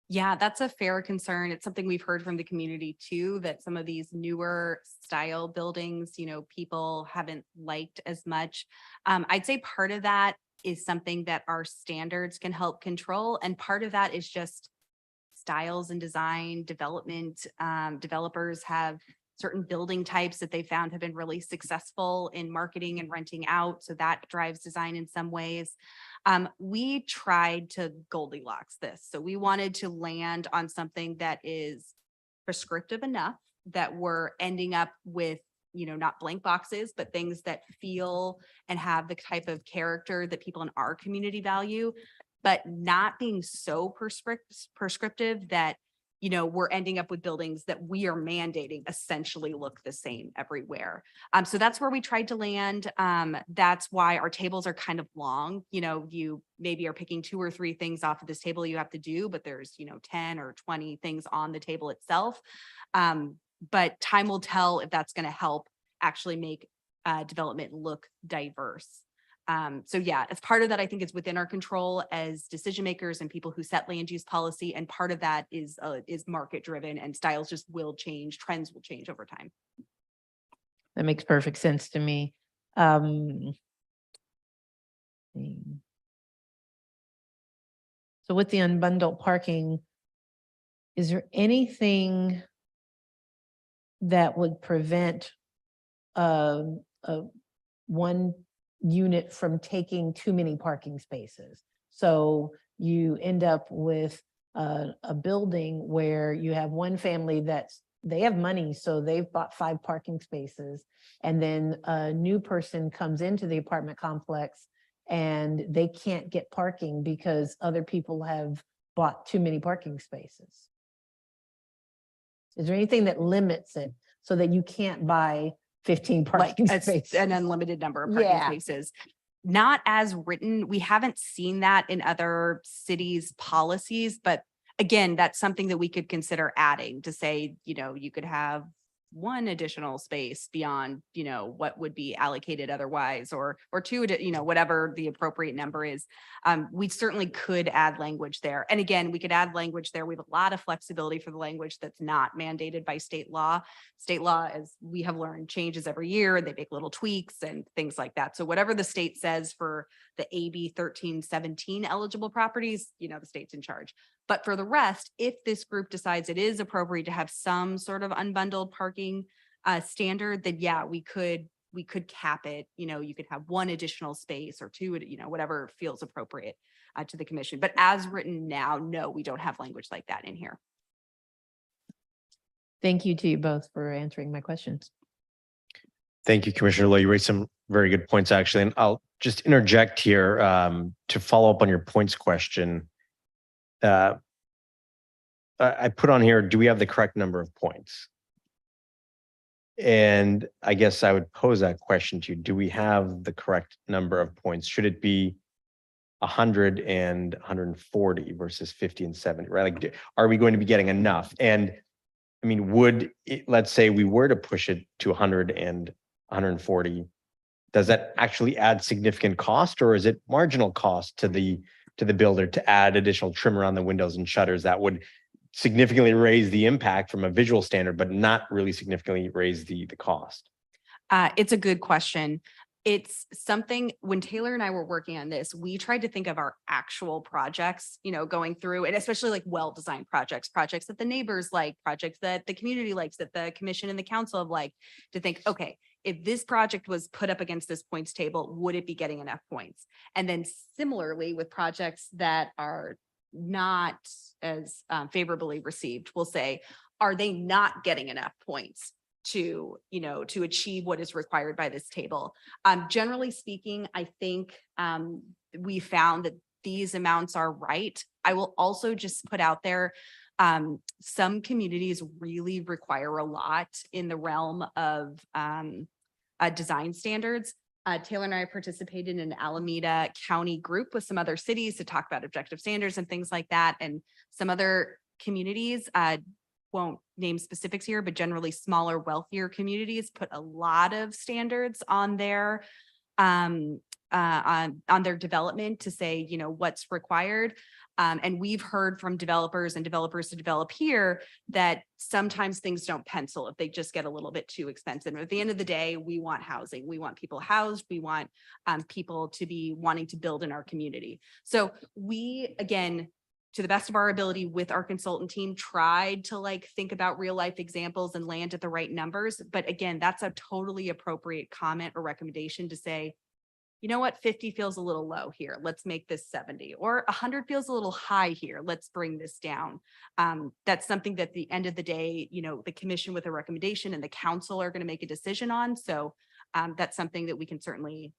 Yeah, that's a fair concern. It's something we've heard from the community too, that some of these newer style buildings, people haven't liked as much. I'd say part of that is something that our standards can help control. And part of that is just styles and design development. Developers have certain building types that they found have been really successful in marketing and renting out. So that drives design in some ways. We tried to Goldilocks this. So we wanted to land on something that is prescriptive enough that we're ending up with, not blank boxes, but things that feel and have the type of character that people in our community value, but not being so prescriptive that we're ending up with buildings that we are mandating essentially look the same everywhere. So that's where we tried to land. That's why our tables are kind of long. You maybe are picking 2 or 3 things off of this table you have to do, but there's, 10 or 20 things on the table itself. But time will tell if that's going to help actually make development look diverse. So yeah, as part of that, I think it's within our control as decision makers and people who set land use policy. And part of that is market driven, and styles just will change. Trends will change over time. That makes perfect sense to me. So with the unbundled parking, is there anything that would prevent one unit from taking too many parking spaces? So you end up with a building where you have one family they have money, so they've bought 5 parking spaces, and then a new person comes into the apartment complex and they can't get parking because other people have bought too many parking spaces? Is there anything that limits it so that you can't buy 15 Like parking it's spaces? an unlimited number of parking Yeah. spaces. Not as written. We haven't seen that in other cities' policies, but again, that's something that we could consider adding to say, you know, you could have one additional space beyond, you know, what would be allocated otherwise, or two, you know, whatever the appropriate number is. We certainly could add language there. And again, we could add language there. We have a lot of flexibility for the language that's not mandated by state law. State law, as we have learned, changes every year. They make little tweaks and things like that. So whatever the state says for the AB 1317 eligible properties, you know, the state's in charge. But for the rest, if this group decides it is appropriate to have some sort of unbundled parking standard, then yeah, we could cap it. You know, you could have one additional space or two, you know, whatever feels appropriate to the commission. But as written now, no, we don't have language like that in here. Thank you to you both for answering my questions. Thank you, Commissioner Lowe. You raised some very good points, actually. And I'll just interject here to follow up on your points question. I put on here, do we have the correct number of points? And I guess I would pose that question to you. Do we have the correct number of points? Should it be 100 and 140 versus 50 and 70, right? Like, are we going to be getting enough? And I mean, let's say we were to push it to 100 and 140, does that actually add significant cost, or is it marginal cost to the builder to add additional trim around the windows and shutters that would significantly raise the impact from a visual standard, but not really significantly raise the cost? It's a good question. It's something, when Taylor and I were working on this, we tried to think of our actual projects, you know, going through, and especially like well-designed projects that the neighbors like, projects that the community likes, that the commission and the council have liked, to think, okay, if this project was put up against this points table, would it be getting enough points? And then similarly with projects that are not as favorably received, we'll say, are they not getting enough points to, you know, to achieve what is required by this table? Generally speaking, I think we found that these amounts are right. I will also just put out there, some communities really require a lot in the realm of design standards. Taylor and I participated in an Alameda County group with some other cities to talk about objective standards and things like that. And some other communities, won't name specifics here, but generally smaller, wealthier communities put a lot of standards on their development to say, you know, what's required. And we've heard from developers and developers to develop here that sometimes things don't pencil if they just get a little bit too expensive. At the end of the day, we want housing. We want people housed. We want people to be wanting to build in our community. So we, again, to the best of our ability with our consultant team, tried to like think about real life examples and land at the right numbers. But again, that's a totally appropriate comment or recommendation to say, you know what, 50 feels a little low here. Let's make this 70, or 100 feels a little high here. Let's bring this down. That's something that at the end of the day, you know, the commission with a recommendation and the council are going to make a decision on. So that's something that we can certainly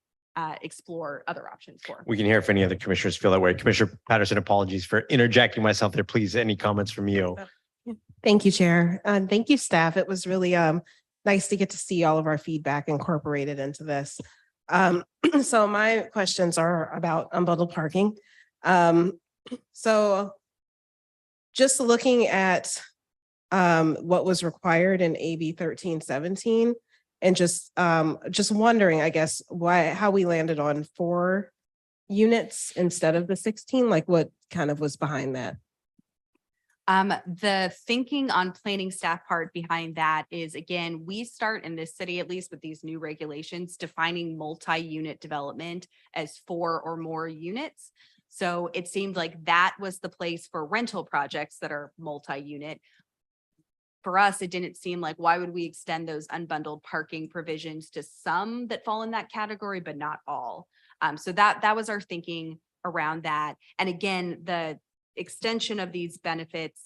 explore other options for. We can hear if any other commissioners feel that way. Commissioner Patterson, apologies for interjecting myself there. Please, any comments from you? Thank you, Chair. And thank you, staff. It was really nice to get to see all of our feedback incorporated into this. So my questions are about unbundled parking. So just looking at what was required in AB 1317, and just wondering, I guess, how we landed on 4 units instead of the 16, like what kind of was behind that? The thinking on planning staff part behind that is, again, we start in this city, at least with these new regulations, defining multi-unit development as 4 or more units. So it seemed like that was the place for rental projects that are multi-unit. For us, it didn't seem like, why would we extend those unbundled parking provisions to some that fall in that category, but not all? So that was our thinking around that. And again, the extension of these benefits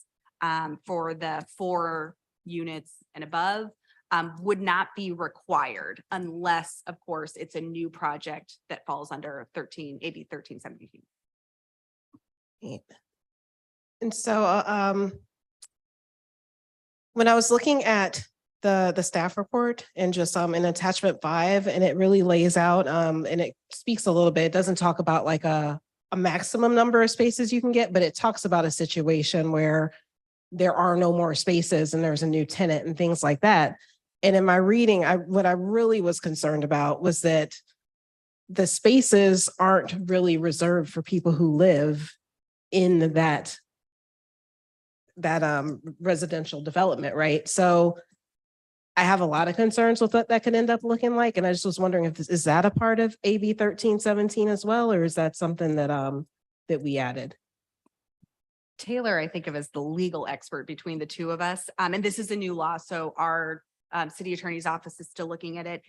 for the 4 units and above would not be required unless, of course, it's a new project that falls under AB 1317. And so, when I was looking at the staff report and just in attachment 5, and it really lays out and it speaks a little bit. It doesn't talk about like a maximum number of spaces you can get, but it talks about a situation where there are no more spaces and there's a new tenant and things like that. And in my reading, what I really was concerned about was that the spaces aren't really reserved for people who live in that residential development, right? So I have a lot of concerns with what that could end up looking like. And I just was wondering if is that a part of AB 1317 as well, or is that something that that we added? Taylor, I think of as the legal expert between the two of us. And this is a new law, so our city attorney's office is still looking at it.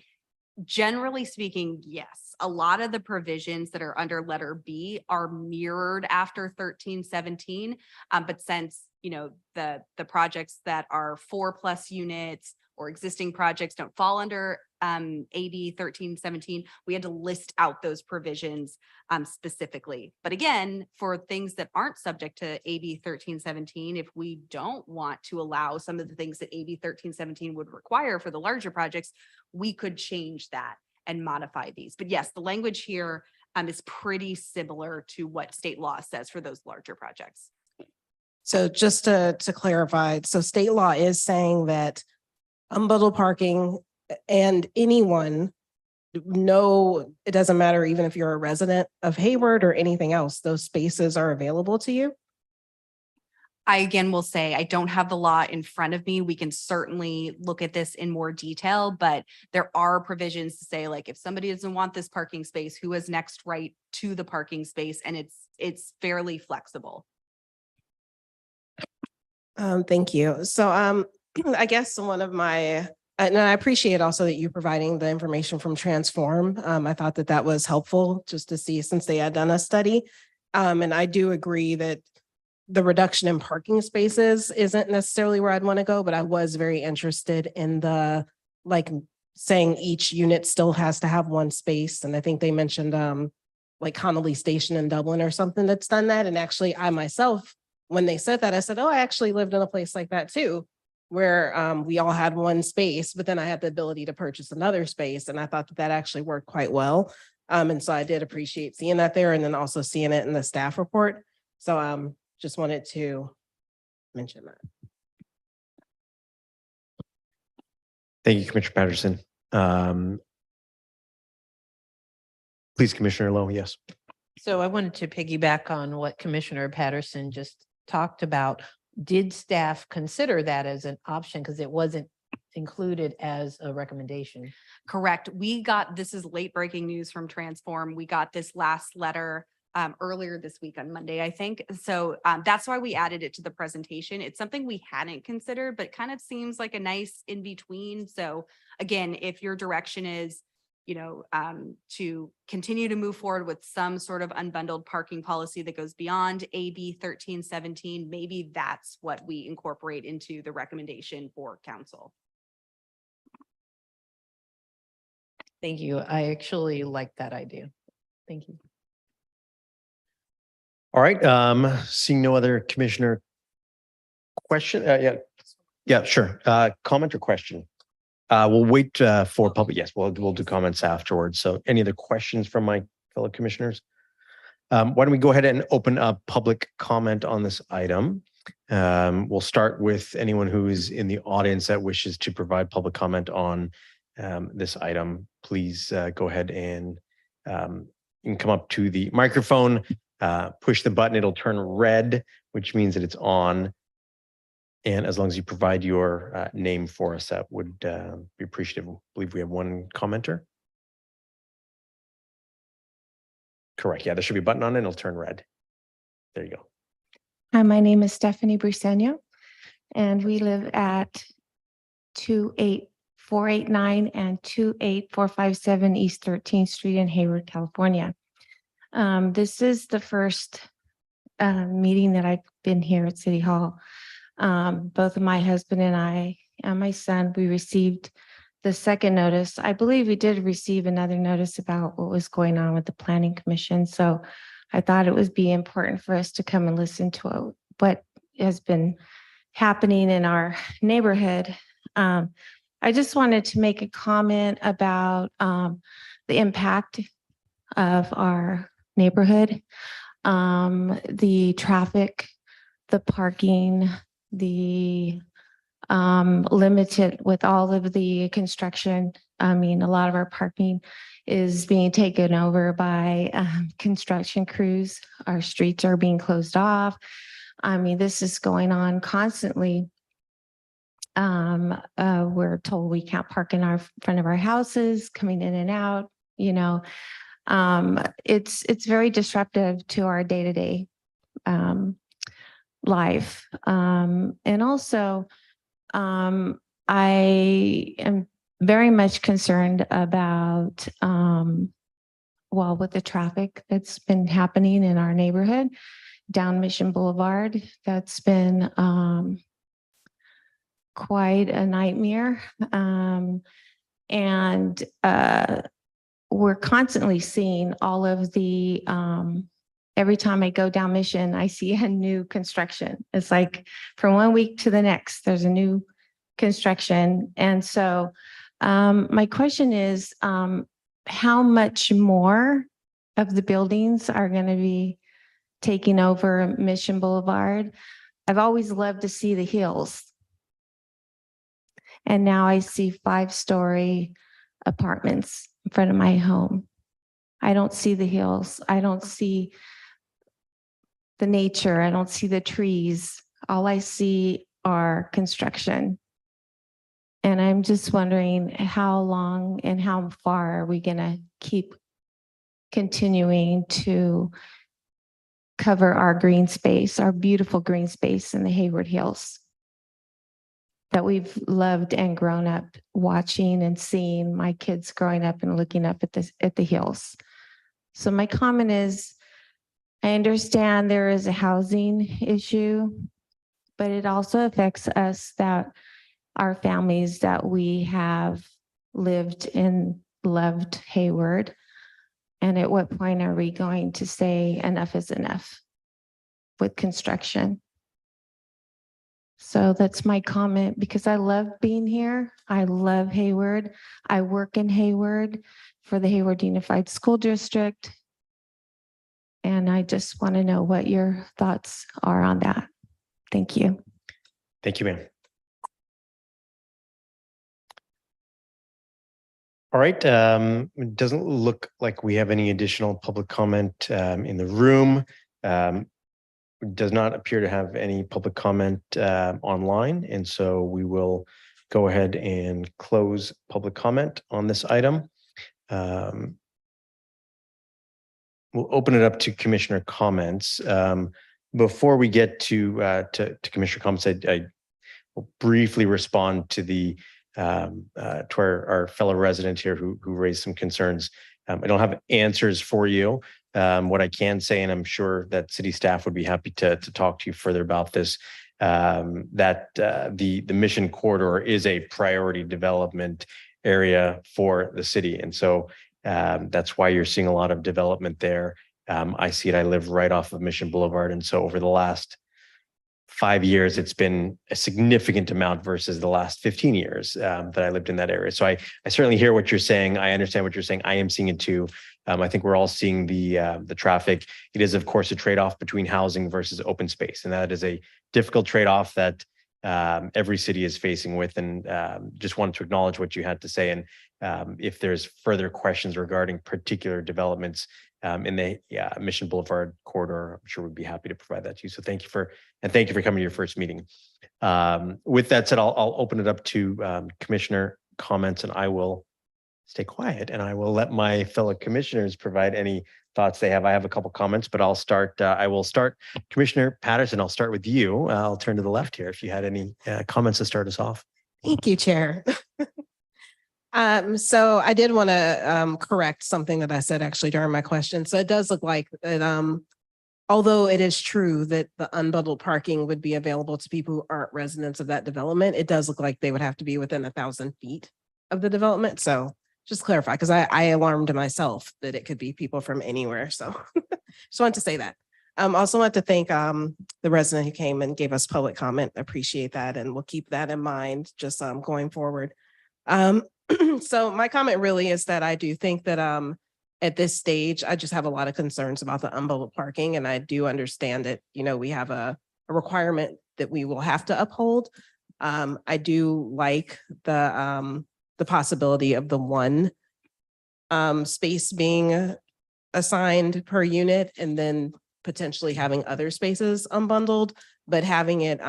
Generally speaking, yes, a lot of the provisions that are under letter B are mirrored after 1317. But since, you know, the projects that are 4+ units or existing projects don't fall under AB 1317, we had to list out those provisions specifically. But again, for things that aren't subject to AB 1317, if we don't want to allow some of the things that AB 1317 would require for the larger projects, we could change that and modify these. But yes, the language here is pretty similar to what state law says for those larger projects. So just to clarify, so state law is saying that unbundled parking and anyone, no, it doesn't matter even if you're a resident of Hayward or anything else, those spaces are available to you? I again will say, I don't have the law in front of me. We can certainly look at this in more detail, but there are provisions to say, like, if somebody doesn't want this parking space, who has next right to the parking space? And it's fairly flexible. Thank you. So I guess one of my, and I appreciate also that you providing the information from Transform. I thought that that was helpful just to see since they had done a study. And I do agree that the reduction in parking spaces isn't necessarily where I'd want to go, but I was very interested in the, like, saying each unit still has to have one space. And I think they mentioned like Connolly Station in Dublin or something that's done that. And actually I myself, when they said that, I said, oh, I actually lived in a place like that too, where we all had one space, but then I had the ability to purchase another space. And I thought that that actually worked quite well. And so I did appreciate seeing that there and then also seeing it in the staff report. So just wanted to mention that. Thank you, Commissioner Patterson. Please, Commissioner Lowe, yes. So I wanted to piggyback on what Commissioner Patterson just talked about. Did staff consider that as an option? Because it wasn't included as a recommendation. Correct. We got, this is late breaking news from Transform. We got this last letter earlier this week on Monday, I think. So that's why we added it to the presentation. It's something we hadn't considered, but kind of seems like a nice in between. So again, if your direction is, you know, to continue to move forward with some sort of unbundled parking policy that goes beyond AB 1317, maybe that's what we incorporate into the recommendation for council. Thank you. I actually like that idea. Thank you. All right, seeing no other commissioner question, yeah, sure. Comment or question? We'll wait for public. Yes, we'll do comments afterwards. So any other questions from my fellow commissioners? Why don't we go ahead and open up public comment on this item? We'll start with anyone who is in the audience that wishes to provide public comment on this item. Please go ahead and you can come up to the microphone, push the button, it'll turn red, which means that it's on. And as long as you provide your name for us, that would be appreciative. I believe we have one commenter. Correct. Yeah, there should be a button on it. It'll turn red. There you go. Hi, my name is Stephanie Briseño, and we live at 28489 and 28457 East 13th Street in Hayward, California. This is the first meeting that I've been here at City Hall. Both of my husband and I and my son, we received the second notice. I believe we did receive another notice about what was going on with the Planning Commission. So I thought it would be important for us to come and listen to what has been happening in our neighborhood. I just wanted to make a comment about the impact of our neighborhood, the traffic, the parking, the limited with all of the construction. I mean, a lot of our parking is being taken over by construction crews. Our streets are being closed off. I mean, this is going on constantly. We're told we can't park in our front of our houses, coming in and out, you know. It's very disruptive to our day-to-day life. And also, I am very much concerned about, well, with the traffic that's been happening in our neighborhood down Mission Boulevard. That's been quite a nightmare. And we're constantly seeing all of the, every time I go down Mission, I see a new construction. It's like from one week to the next, there's a new construction. And so my question is, how much more of the buildings are going to be taking over Mission Boulevard? I've always loved to see the hills. And now I see 5-story apartments in front of my home. I don't see the hills. I don't see the nature. I don't see the trees. All I see are construction. And I'm just wondering how long and how far are we going to keep continuing to cover our green space, our beautiful green space in the Hayward Hills that we've loved and grown up watching and seeing, my kids growing up and looking up at the hills. So my comment is, I understand there is a housing issue, but it also affects us, that our families that we have lived and loved Hayward. And at what point are we going to say enough is enough with construction? So that's my comment, because I love being here. I love Hayward. I work in Hayward for the Hayward Unified School District. And I just want to know what your thoughts are on that. Thank you. Thank you, ma'am. All right. It doesn't look like we have any additional public comment in the room. Does not appear to have any public comment online. And so we will go ahead and close public comment on this item. We'll open it up to commissioner comments. Before we get to commissioner comments, I will briefly respond to the to our fellow resident here who raised some concerns. I don't have answers for you. What I can say, and I'm sure that city staff would be happy to talk to you further about this, that the Mission Corridor is a priority development area for the city. And so that's why you're seeing a lot of development there. I see it. I live right off of Mission Boulevard. And so over the last 5 years, it's been a significant amount versus the last 15 years that I lived in that area. So I certainly hear what you're saying. I understand what you're saying. I am seeing it too. I think we're all seeing the traffic. It is, of course, a trade-off between housing versus open space. And that is a difficult trade-off that every city is facing with. And just wanted to acknowledge what you had to say. And if there's further questions regarding particular developments in the Mission Boulevard corridor, I'm sure we'd be happy to provide that to you. So thank you for coming to your first meeting. With that said, I'll open it up to commissioner comments, and I will stay quiet and I will let my fellow commissioners provide any thoughts they have. I have a couple comments, but I'll start. I will start. Commissioner Patterson, I'll start with you. I'll turn to the left here if you had any comments to start us off. Thank you, Chair. So I did want to correct something that I said actually during my question. So it does look like that, although it is true that the unbundled parking would be available to people who aren't residents of that development, it does look like they would have to be within 1,000 feet of the development. So just clarify, because I alarmed myself that it could be people from anywhere. So just wanted to say that. Also want to thank the resident who came and gave us public comment. Appreciate that, and we'll keep that in mind just going forward. So my comment really is that I do think that at this stage, I just have a lot of concerns about the unbundled parking, and I do understand that, you know, we have a requirement that we will have to uphold. I do like the possibility of the one space being assigned per unit and then potentially having other spaces unbundled, but having it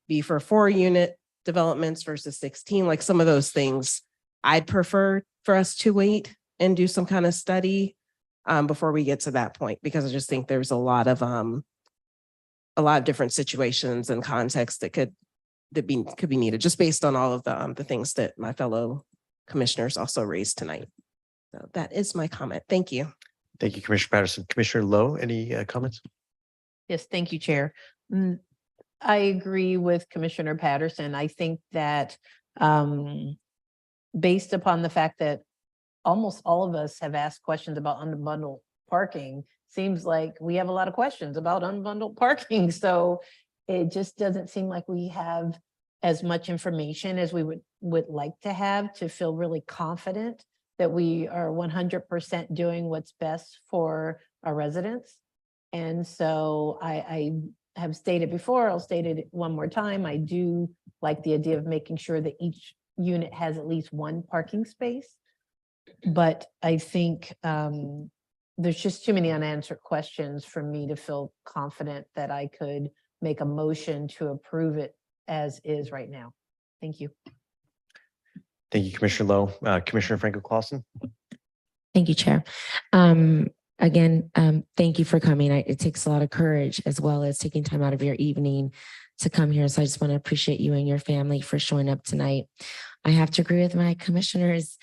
be for 4-unit developments versus 16, like some of those things, I'd prefer for us to wait and do some kind of study before we get to that point, because I just think there's a lot of different situations and contexts that could be needed, just based on all of the things that my fellow commissioners also raised tonight. So that is my comment. Thank you. Thank you, Commissioner Patterson. Commissioner Lowe, any comments? Yes, thank you, Chair. I agree with Commissioner Patterson. I think that based upon the fact that almost all of us have asked questions about unbundled parking, seems like we have a lot of questions about unbundled parking. So it just doesn't seem like we have as much information as we would like to have to feel really confident that we are 100% doing what's best for our residents. And so I have stated before, I'll state it one more time. I do like the idea of making sure that each unit has at least one parking space. But I think there's just too many unanswered questions for me to feel confident that I could make a motion to approve it as is right now. Thank you. Thank you, Commissioner Lowe. Commissioner Franco Clausen. Thank you, Chair. Again, thank you for coming. It takes a lot of courage, as well as taking time out of your evening to come here. So I just want to appreciate you and your family for showing up tonight. I have to agree with my commissioners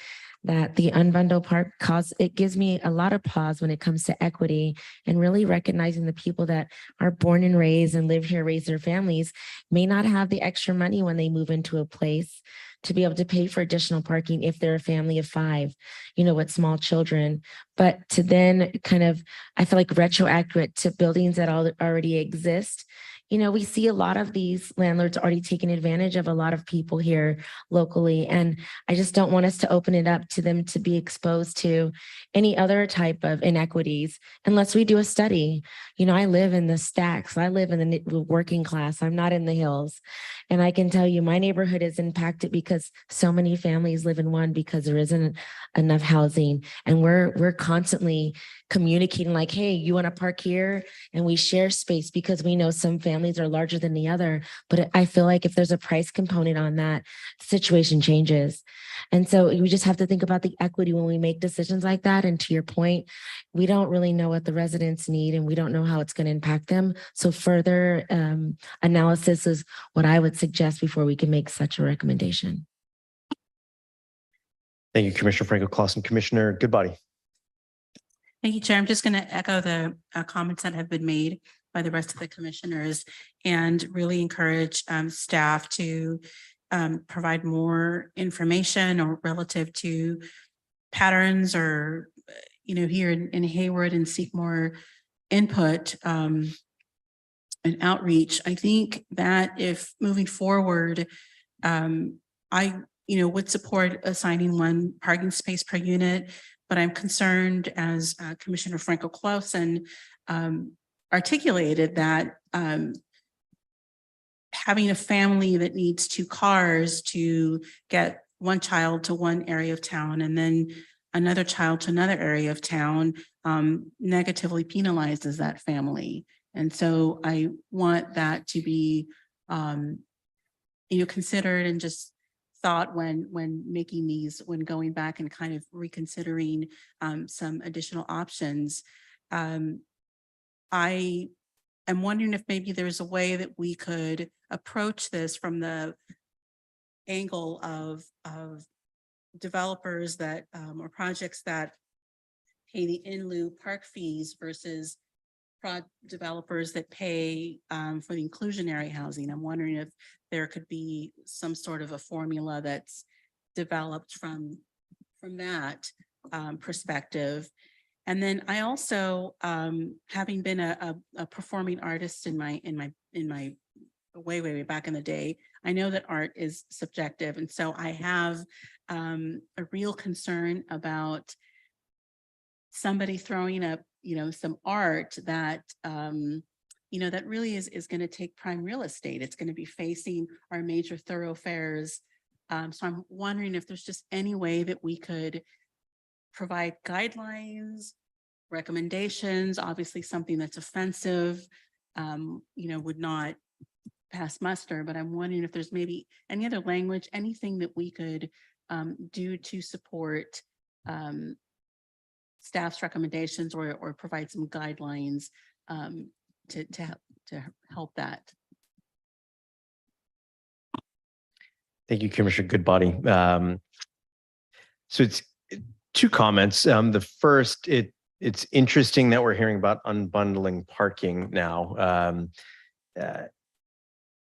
that the unbundled park it gives me a lot of pause when it comes to equity and really recognizing the people that are born and raised and live here, raise their families, may not have the extra money when they move into a place to be able to pay for additional parking if they're a family of 5, you know, with small children. But to then kind of, I feel like retroactive to buildings that already exist. You know, we see a lot of these landlords already taking advantage of a lot of people here locally. And I just don't want us to open it up to them to be exposed to any other type of inequities unless we do a study. You know, I live in the stacks. I live in the working class. I'm not in the hills. And I can tell you my neighborhood is impacted because so many families live in one because there isn't enough housing. And we're constantly communicating like, hey, you want to park here? And we share space because we know some families are larger than the other. But I feel like if there's a price component on that, the situation changes. And so we just have to think about the equity when we make decisions like that. And to your point, we don't really know what the residents need and we don't know how it's going to impact them. So further analysis is what I would suggest before we can make such a recommendation. Thank you, Commissioner Franco Clausen. Commissioner Goodbody. Thank you, Chair. I'm just going to echo the comments that have been made by the rest of the commissioners and really encourage staff to provide more information or relative to patterns or, you know, here in Hayward and seek more input and outreach. I think that if moving forward, I would support assigning one parking space per unit, but I'm concerned, as Commissioner Franco Clausen articulated, that having a family that needs 2 cars to get one child to one area of town and then another child to another area of town negatively penalizes that family. And so I want that to be considered and just thought when making these, when going back and kind of reconsidering some additional options. I am wondering if maybe there's a way that we could approach this from the angle of developers that or projects that pay the in lieu park fees versus developers that pay for the inclusionary housing. I'm wondering if there could be some sort of a formula that's developed from that perspective. And then I also, having been a performing artist in my way back in the day, I know that art is subjective. And so I have a real concern about somebody throwing up, some art that, that really is going to take prime real estate. It's going to be facing our major thoroughfares. So I'm wondering if there's just any way that we could provide guidelines, recommendations, obviously something that's offensive, would not pass muster, but I'm wondering if there's maybe any other language, anything that we could do to support staff's recommendations or provide some guidelines to help that. Thank you, Commissioner Goodbody. So it's two comments. The first, it's interesting that we're hearing about unbundling parking now.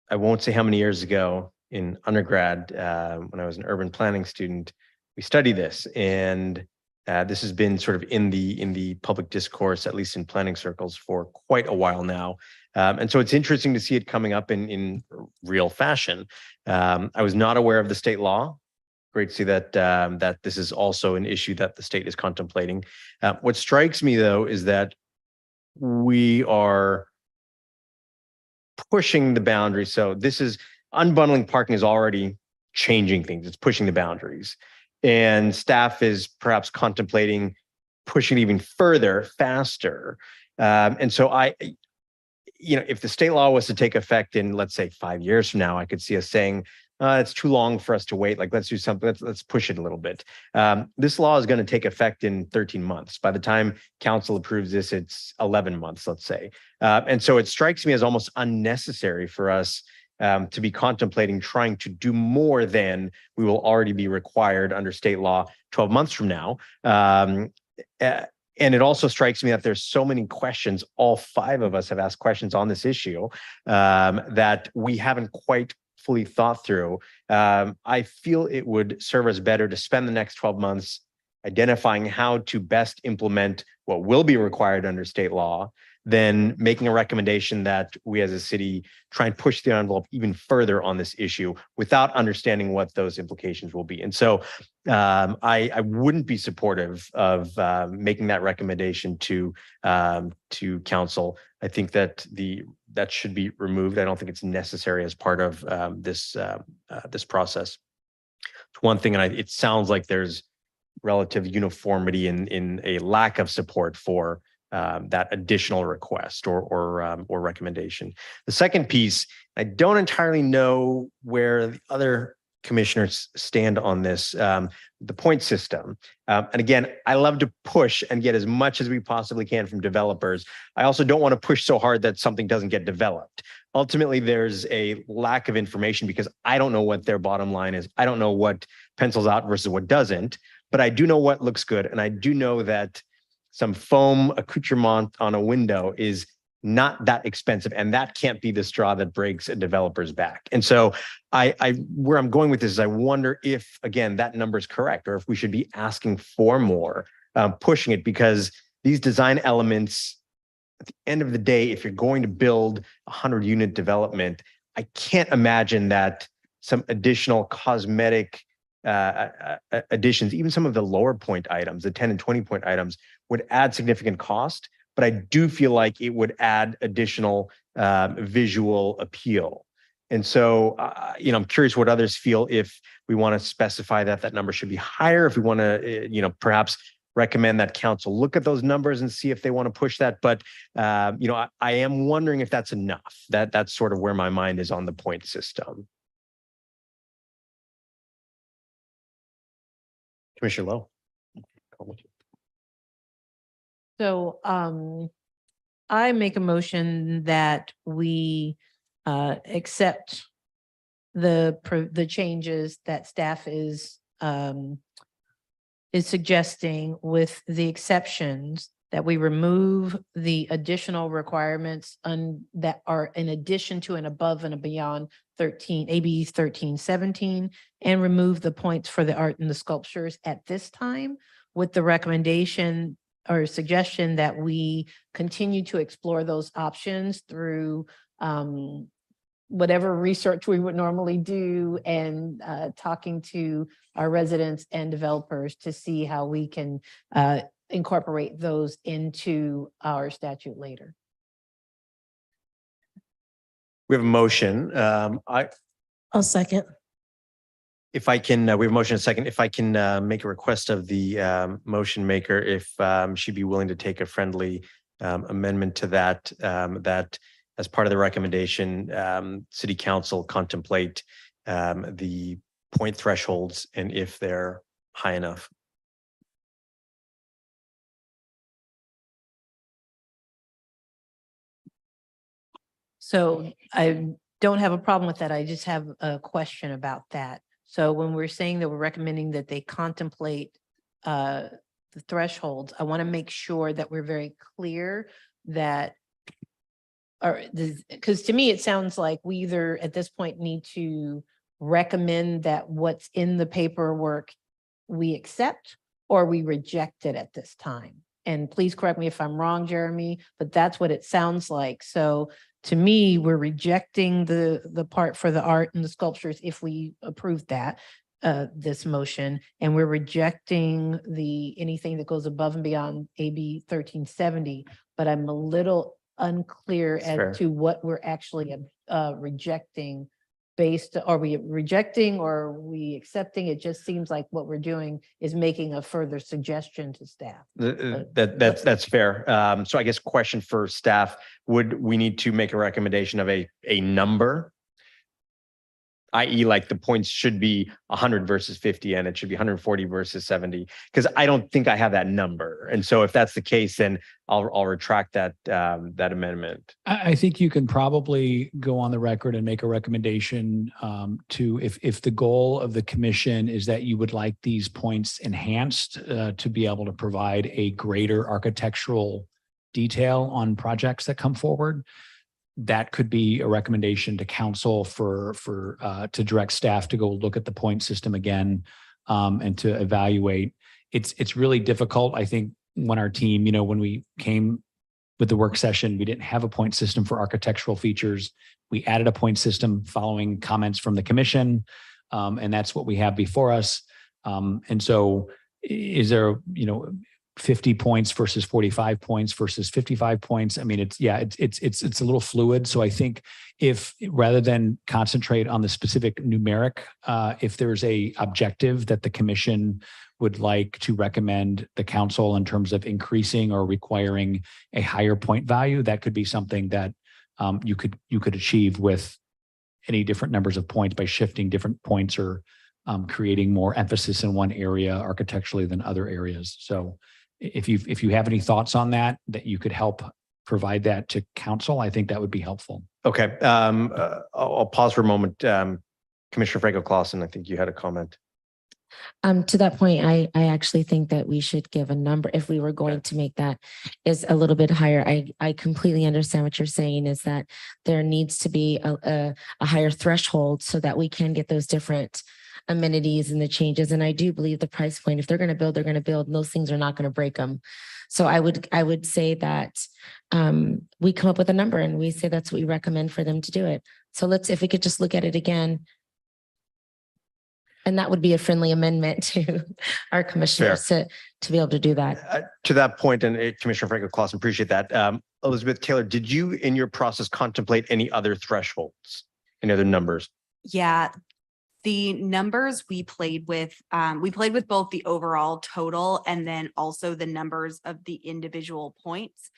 I won't say how many years ago in undergrad, when I was an urban planning student, we studied this, and this has been sort of in the public discourse, at least in planning circles, for quite a while now. And so it's interesting to see it coming up in real fashion. I was not aware of the state law. Great to see that that this is also an issue that the state is contemplating. What strikes me, though, is that we are pushing the boundaries. So this is unbundling parking is already changing things. It's pushing the boundaries. And staff is perhaps contemplating pushing even further, faster. And so if the state law was to take effect in, let's say, 5 years from now, I could see us saying, it's too long for us to wait. Like, let's do something. Let's push it a little bit. This law is going to take effect in 13 months. By the time council approves this, it's 11 months, let's say. And so it strikes me as almost unnecessary for us to be contemplating trying to do more than we will already be required under state law 12 months from now. And it also strikes me that there's so many questions. All 5 of us have asked questions on this issue that we haven't quite fully thought through. I feel it would serve us better to spend the next 12 months identifying how to best implement what will be required under state law, than making a recommendation that we as a city try and push the envelope even further on this issue without understanding what those implications will be. And so I wouldn't be supportive of making that recommendation to council. I think that that should be removed. I don't think it's necessary as part of this process. It's one thing, and it sounds like there's relative uniformity in a lack of support for that additional request or recommendation. The second piece, I don't entirely know where the other commissioners stand on this, the point system. And again, I love to push and get as much as we possibly can from developers. I also don't want to push so hard that something doesn't get developed. Ultimately, there's a lack of information because I don't know what their bottom line is. I don't know what pencils out versus what doesn't, but I do know what looks good. And I do know that some foam accoutrement on a window is not that expensive, and that can't be the straw that breaks a developer's back. And so where I'm going with this is I wonder if, again, that number is correct, or if we should be asking for more, pushing it, because these design elements, at the end of the day, if you're going to build 100-unit development, I can't imagine that some additional cosmetic additions, even some of the lower point items, the 10 and 20 point items, would add significant cost, but I do feel like it would add additional visual appeal. And so, I'm curious what others feel, if we want to specify that number should be higher, if we want to, perhaps recommend that council look at those numbers and see if they want to push that. But, I am wondering if that's enough. That's sort of where my mind is on the point system. Commissioner Lowe. So I make a motion that we accept the changes that staff is suggesting, with the exceptions that we remove the additional requirements that are in addition to and above and beyond AB 1317, and remove the points for the art and the sculptures at this time, with the recommendation or suggestion that we continue to explore those options through whatever research we would normally do and talking to our residents and developers to see how we can incorporate those into our statute later. We have a motion. I'll second. If I can, we have a motion and a second. If I can make a request of the motion maker, if she'd be willing to take a friendly amendment to that, that as part of the recommendation, city council contemplate the point thresholds and if they're high enough. So I don't have a problem with that. I just have a question about that. So when we're saying that we're recommending that they contemplate the thresholds, I want to make sure that we're very clear that, or because to me, it sounds like we either at this point need to recommend that what's in the paperwork we accept or we reject it at this time. And please correct me if I'm wrong, Jeremy, but that's what it sounds like. So to me, we're rejecting the part for the art and the sculptures if we approve that, this motion, and we're rejecting anything that goes above and beyond AB 1370, but I'm a little unclear Fair. as to what we're actually rejecting based, are we rejecting or are we accepting? It just seems like what we're doing is making a further suggestion to staff. That's fair. So I guess question for staff, would we need to make a recommendation of a number? I.e. like the points should be 100 versus 50 and it should be 140 versus 70, because I don't think I have that number. And so if that's the case, then I'll retract that amendment. I think you can probably go on the record and make a recommendation to, if the goal of the commission is that you would like these points enhanced to be able to provide a greater architectural detail on projects that come forward, that could be a recommendation to council to direct staff to go look at the point system again and to evaluate. It's really difficult. I think when our team, when we came with the work session, we didn't have a point system for architectural features. We added a point system following comments from the commission, and that's what we have before us. And so is there, 50 points versus 45 points versus 55 points. I mean, it's a little fluid. So I think if rather than concentrate on the specific numeric, if there's a objective that the commission would like to recommend the council in terms of increasing or requiring a higher point value, that could be something that you could achieve with any different numbers of points by shifting different points or creating more emphasis in one area architecturally than other areas. So if you have any thoughts on that you could help provide that to council, I think that would be helpful. Okay. I'll pause for a moment. Commissioner Franco-Clausen, I think you had a comment. To that point, I actually think that we should give a number if we were going to make that is a little bit higher. I completely understand what you're saying is that there needs to be a higher threshold so that we can get those different amenities and the changes. And I do believe the price point, if they're going to build, they're going to build, and those things are not going to break them. So I would say that we come up with a number and we say that's what we recommend for them to do it. So if we could just look at it again. And that would be a friendly amendment to our commissioners to be able to do that. To that point, and Commissioner Franco-Clausen, appreciate that. Elizabeth Taylor, did you in your process contemplate any other thresholds, any other numbers? Yeah, the numbers we played with both the overall total and then also the numbers of the individual points.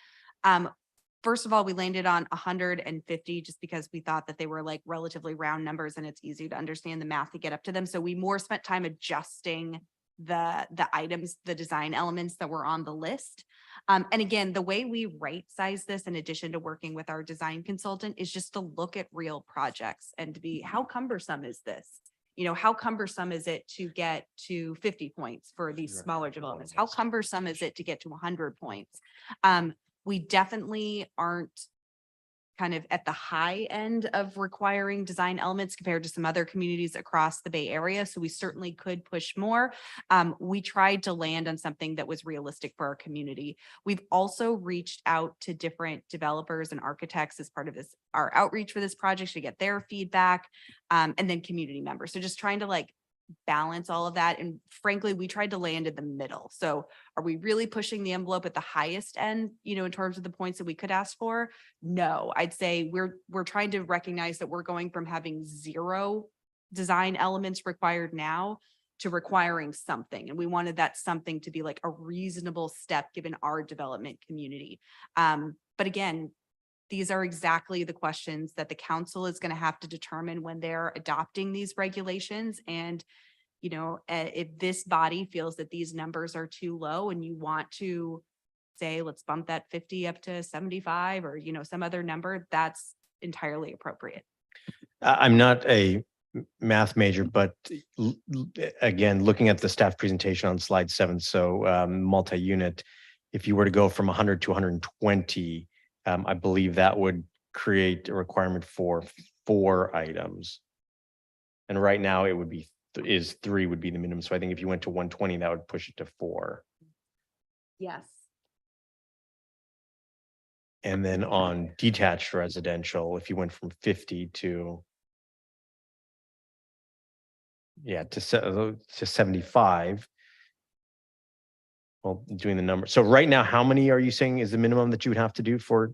First of all, we landed on 150 just because we thought that they were like relatively round numbers and it's easy to understand the math to get up to them. So we more spent time adjusting the items, the design elements that were on the list. And again, the way we right size this in addition to working with our design consultant is just to look at real projects and to be, how cumbersome is this? How cumbersome is it to get to 50 points for these smaller developments? How cumbersome is it to get to 100 points? We definitely aren't kind of at the high end of requiring design elements compared to some other communities across the Bay Area. So we certainly could push more. We tried to land on something that was realistic for our community. We've also reached out to different developers and architects as part of this, our outreach for this project to get their feedback, and then community members. So just trying to like balance all of that. And frankly, we tried to land in the middle. So are we really pushing the envelope at the highest end, you know, in terms of the points that we could ask for? No, I'd say we're trying to recognize that we're going from having 0 design elements required now to requiring something. And we wanted that something to be like a reasonable step given our development community. But again, these are exactly the questions that the council is going to have to determine when they're adopting these regulations. And, you know, if this body feels that these numbers are too low and you want to say, let's bump that 50 up to 75 or, you know, some other number, that's entirely appropriate. I'm not a math major, but again, looking at the staff presentation on slide 7, so multi-unit, if you were to go from 100 to 120, I believe that would create a requirement for 4 items. And right now it would be, 3 would be the minimum. So I think if you went to 120, that would push it to 4. Yes. And then on detached residential, if you went from 50 to, to 75, well, doing the number. So right now, how many are you saying is the minimum that you would have to do for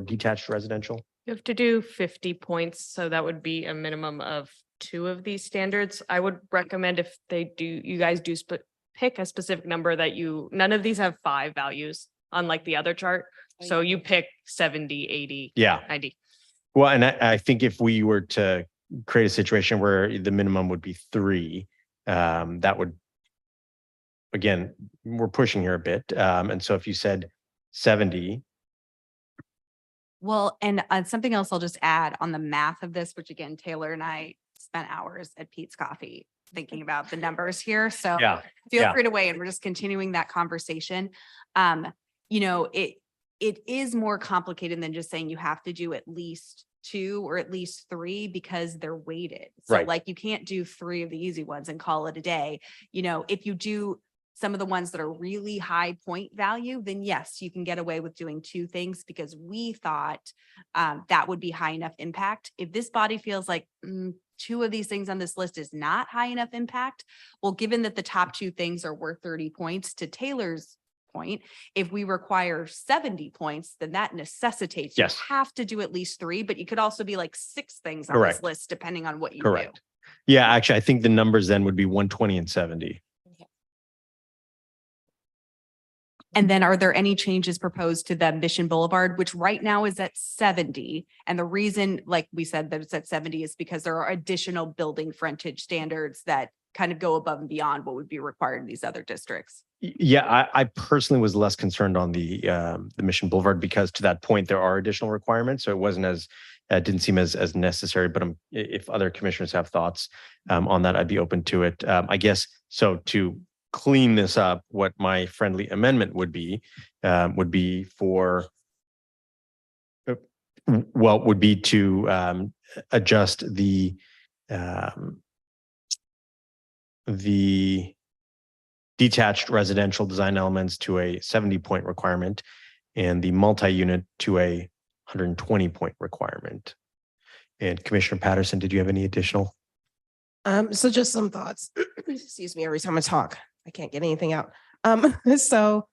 detached residential? You have to do 50 points, so that would be a minimum of 2 of these standards. I would recommend if you guys do pick a specific number that none of these have 5 values, unlike the other chart. So you pick 70, 80, Yeah. 90. Well, and I think if we were to create a situation where the minimum would be 3, that would, again, we're pushing here a bit. And so if you said 70. Well, and something else I'll just add on the math of this, which again, Taylor and I spent hours at Pete's Coffee thinking about the numbers here. So feel free to weigh in. We're just continuing that conversation. You know, it is more complicated than just saying you have to do at least 2 or at least 3 because they're weighted. So Right. like you can't do 3 of the easy ones and call it a day. You know, if you do some of the ones that are really high point value, then yes, you can get away with doing 2 things because we thought that would be high enough impact. If this body feels like 2 of these things on this list is not high enough impact, well, given that the top 2 things are worth 30 points, to Taylor's point, if we require 70 points, then that necessitates Yes. you have to do at least 3, but you could also be like 6 things on Correct. this list, depending on what you Correct. do. Yeah, actually, I think the numbers then would be 120 and 70. And then are there any changes proposed to the Mission Boulevard, which right now is at 70? And the reason, like we said, that it's at 70 is because there are additional building frontage standards that kind of go above and beyond what would be required in these other districts. Yeah, I personally was less concerned on the Mission Boulevard because to that point, there are additional requirements. So it wasn't didn't seem as necessary, but if other commissioners have thoughts on that, I'd be open to it. I guess, so to clean this up, what my friendly amendment would be for, would be to adjust the detached residential design elements to a 70-point requirement and the multi-unit to a 120-point requirement. And Commissioner Patterson, did you have any additional? So just some thoughts. Excuse me, every time I talk, I can't get anything out. So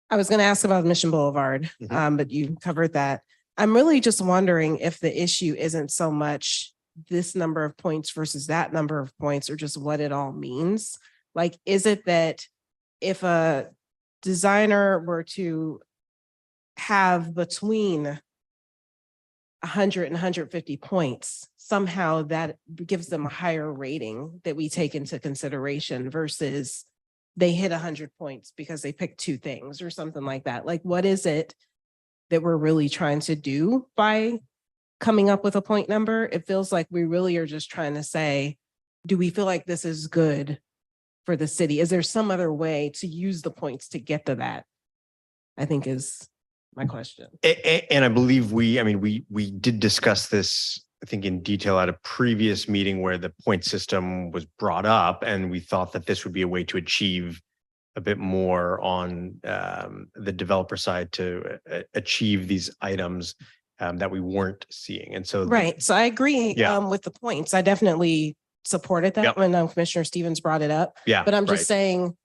I was going to ask about Mission Boulevard, but you covered that. I'm really just wondering if the issue isn't so much this number of points versus that number of points, or just what it all means. Like, is it that if a designer were to have between 100 and 150 points, somehow that gives them a higher rating that we take into consideration versus they hit 100 points because they picked 2 things or something like that? Like, what is it that we're really trying to do by coming up with a point number? It feels like we really are just trying to say, do we feel like this is good for the city? Is there some other way to use the points to get to that? I think is my question. And I believe we did discuss this, I think, in detail at a previous meeting where the point system was brought up, and we thought that this would be a way to achieve a bit more on the developer side to achieve these items that we weren't seeing. And so, Right. So I agree Yeah. with the points. I definitely supported that Yep. when Commissioner Stevens brought it up. yeah, But I'm just right. saying,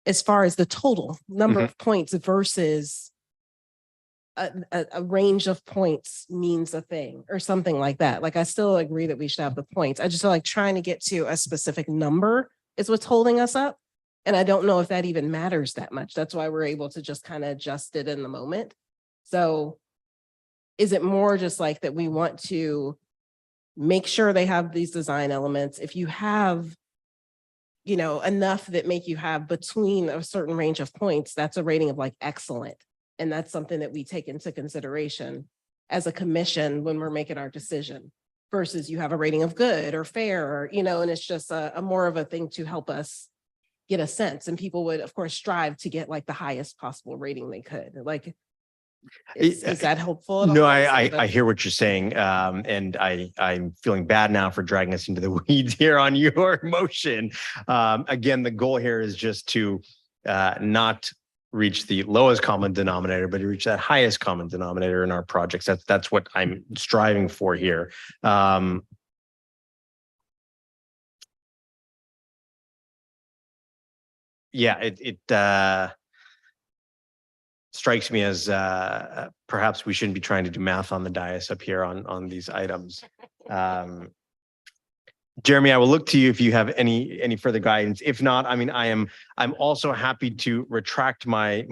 as far as the total number Mhm. of points versus a range of points means a thing or something like that. Like, I still agree that we should have the points. I just feel like trying to get to a specific number is what's holding us up. And I don't know if that even matters that much. That's why we're able to just kind of adjust it in the moment. So is it more just like that we want to make sure they have these design elements? If you have, enough that make you have between a certain range of points, that's a rating of like excellent. And that's something that we take into consideration as a commission when we're making our decision versus you have a rating of good or fair, and it's just a more of a thing to help us get a sense. And people would, of course, strive to get like the highest possible rating they could. Like, is that helpful? at No, all? I hear what you're saying. And I'm feeling bad now for dragging us into the weeds here on your motion. Again, the goal here is just to not reach the lowest common denominator, but to reach that highest common denominator in our projects. That's what I'm striving for here. Yeah, it strikes me as perhaps we shouldn't be trying to do math on the dais up here on these items. Jeremy, I will look to you if you have any further guidance. If not, I'm also happy to retract my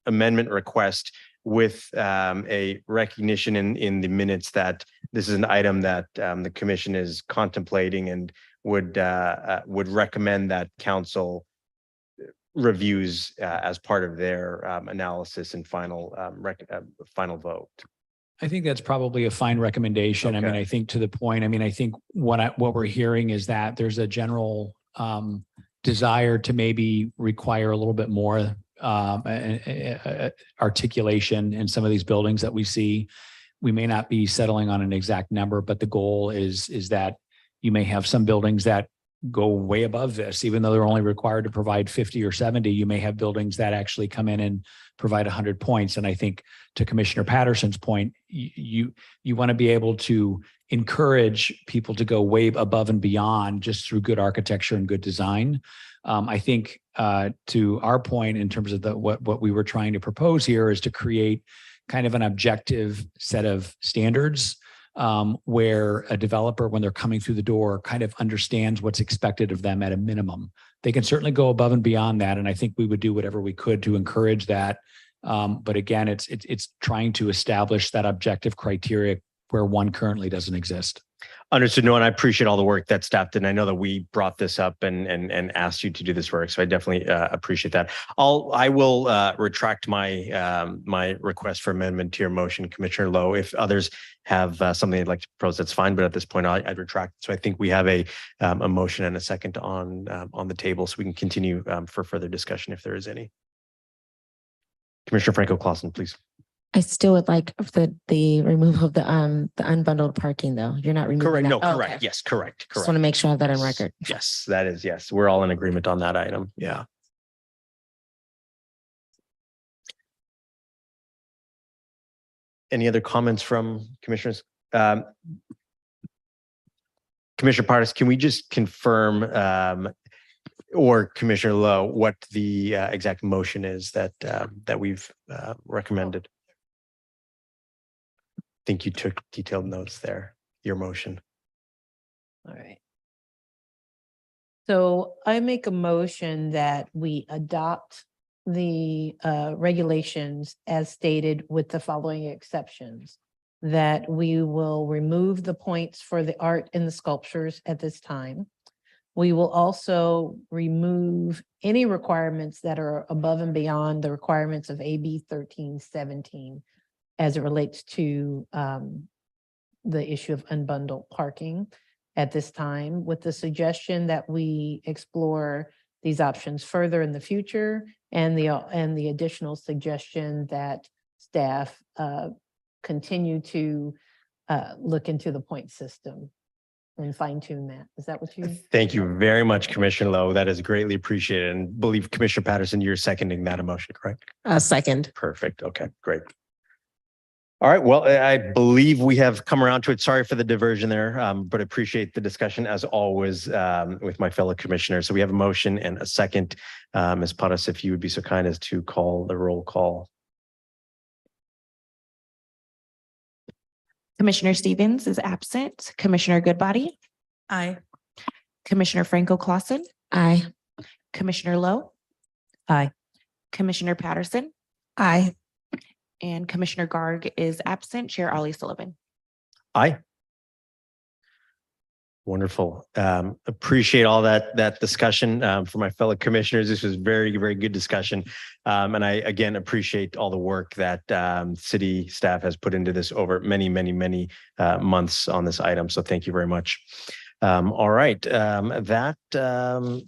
amendment request with a recognition in the minutes that this is an item that the commission is contemplating and would recommend that council reviews as part of their analysis and final vote. I think that's probably a fine recommendation. I mean, Okay. I think to the point, I think what we're hearing is that there's a general desire to maybe require a little bit more articulation in some of these buildings that we see. We may not be settling on an exact number, but the goal is that you may have some buildings that go way above this, even though they're only required to provide 50 or 70. You may have buildings that actually come in and provide 100 points. And I think to Commissioner Patterson's point, you want to be able to encourage people to go way above and beyond just through good architecture and good design. I think to our point in terms of what we were trying to propose here is to create kind of an objective set of standards where a developer, when they're coming through the door, kind of understands what's expected of them at a minimum. They can certainly go above and beyond that. And I think we would do whatever we could to encourage that. But again, it's trying to establish that objective criteria where one currently doesn't exist. Understood. No, and I appreciate all the work that staff did. And I know that we brought this up and asked you to do this work. So I definitely appreciate that. I will retract my my request for amendment to your motion, Commissioner Lowe. If others have something they'd like to propose, that's fine. But at this point, I'd retract. So I think we have a motion and a second on the table, so we can continue for further discussion if there is any. Commissioner Franco Clausen, please. I still would like the removal of the unbundled parking though. You're not removing Correct. that? No, Oh, correct. okay. Yes, correct. Just want to make sure I have that on record. Yes, that is. Yes, we're all in agreement on that item. Yeah. Any other comments from commissioners? Commissioner Partis, can we just confirm, or Commissioner Lowe, what the exact motion is that we've recommended? I think you took detailed notes there, your motion. All right. So I make a motion that we adopt the regulations as stated with the following exceptions. That we will remove the points for the art and the sculptures at this time. We will also remove any requirements that are above and beyond the requirements of AB 1317 as it relates to the issue of unbundled parking at this time, with the suggestion that we explore these options further in the future, and the additional suggestion that staff continue to look into the point system and fine tune that. Is that what you? Thank you very much, Commissioner Lowe. That is greatly appreciated. And believe Commissioner Patterson, you're seconding that emotion, correct? Second. Perfect. Okay, great. All right. Well, I believe we have come around to it. Sorry for the diversion there, but appreciate the discussion as always with my fellow commissioners. So we have a motion and a second. Ms. Pottas, if you would be so kind as to call the roll call. Commissioner Stevens is absent. Commissioner Goodbody, Aye. Commissioner Franco Clausen, Aye. Commissioner Lowe, Aye. Commissioner Patterson, Aye. and Commissioner Garg is absent. Chair Ollie Sullivan. Aye. Wonderful. Appreciate all that discussion for my fellow commissioners. This was very, very good discussion. And I, again, appreciate all the work that city staff has put into this over many, many, many months on this item. So thank you very much. All right. That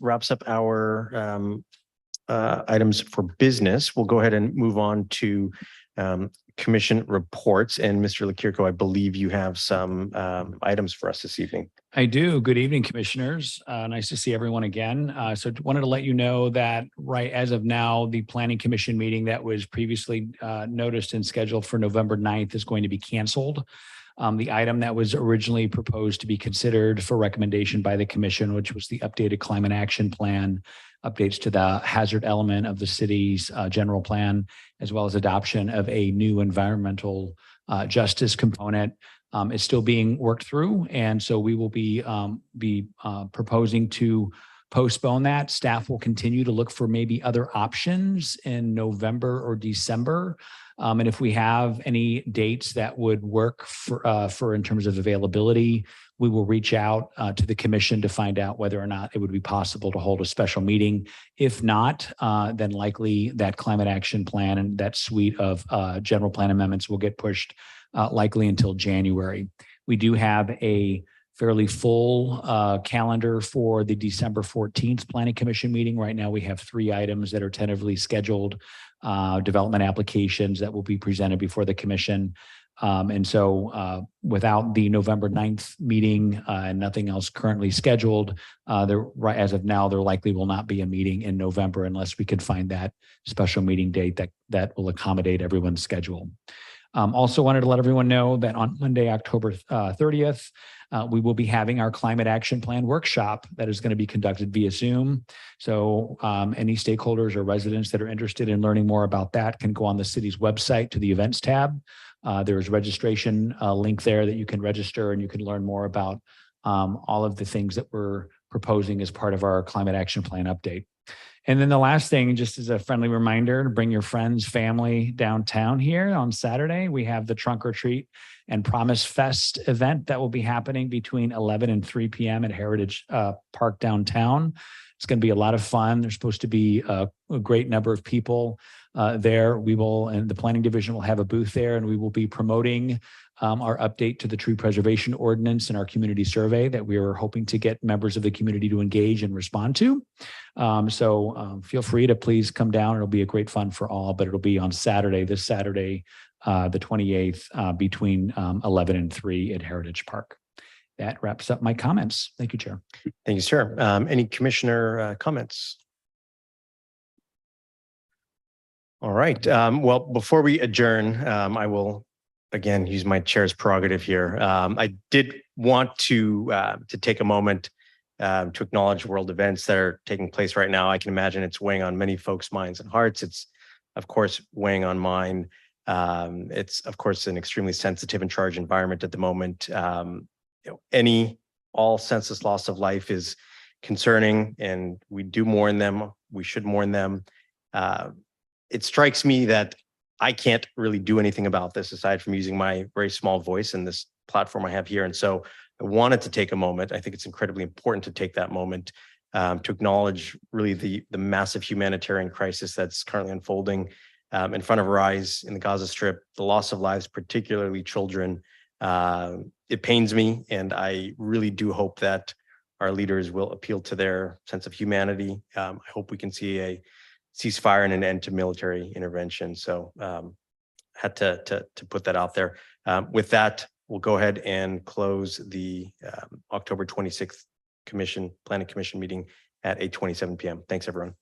wraps up our items for business. We'll go ahead and move on to commission reports. And Mr. Lakirko, I believe you have some items for us this evening. I do. Good evening, commissioners. Nice to see everyone again. So wanted to let you know that right as of now, the planning commission meeting that was previously noticed and scheduled for November 9th is going to be canceled. The item that was originally proposed to be considered for recommendation by the commission, which was the updated climate action plan, updates to the hazard element of the city's general plan, as well as adoption of a new environmental justice component, is still being worked through. And so we will be proposing to postpone that. Staff will continue to look for maybe other options in November or December. And if we have any dates that would work for in terms of availability, we will reach out to the commission to find out whether or not it would be possible to hold a special meeting. If not, then likely that climate action plan and that suite of general plan amendments will get pushed likely until January. We do have a fairly full calendar for the December 14th Planning Commission meeting. Right now, we have 3 items that are tentatively scheduled, development applications that will be presented before the commission. And so without the November 9th meeting and nothing else currently scheduled, as of now, there likely will not be a meeting in November unless we can find that special meeting date that will accommodate everyone's schedule. Also wanted to let everyone know that on Monday, October 30th, we will be having our climate action plan workshop that is going to be conducted via Zoom. So any stakeholders or residents that are interested in learning more about that can go on the city's website to the events tab. There's registration link there that you can register and you can learn more about all of the things that we're proposing as part of our climate action plan update. And then the last thing, just as a friendly reminder, to bring your friends, family downtown here on Saturday. We have the Trunk or Treat and Promise Fest event that will be happening between 11 and 3 p.m. at Heritage Park downtown. It's going to be a lot of fun. There's supposed to be a great number of people there. We will, and the planning division will have a booth there, and we will be promoting our update to the tree preservation ordinance and our community survey that we are hoping to get members of the community to engage and respond to. So feel free to please come down. It'll be a great fun for all, but it'll be on Saturday, this Saturday, the 28th, between 11 and 3 at Heritage Park. That wraps up my comments. Thank you, Chair. Thank you, sir. Any commissioner comments? All right. Well, before we adjourn, I will again use my chair's prerogative here. I did want to take a moment to acknowledge world events that are taking place right now. I can imagine it's weighing on many folks' minds and hearts. It's, of course, weighing on mine. It's, of course, an extremely sensitive and charged environment at the moment. All senseless loss of life is concerning, and we do mourn them. We should mourn them. It strikes me that I can't really do anything about this aside from using my very small voice and this platform I have here. And so I wanted to take a moment. I think it's incredibly important to take that moment to acknowledge really the massive humanitarian crisis that's currently unfolding in front of our eyes in the Gaza Strip, the loss of lives, particularly children. It pains me, and I really do hope that our leaders will appeal to their sense of humanity. I hope we can see a ceasefire and an end to military intervention. So had to put that out there. With that, we'll go ahead and close the October 26th Planning Commission meeting at 8:27 PM. Thanks, everyone.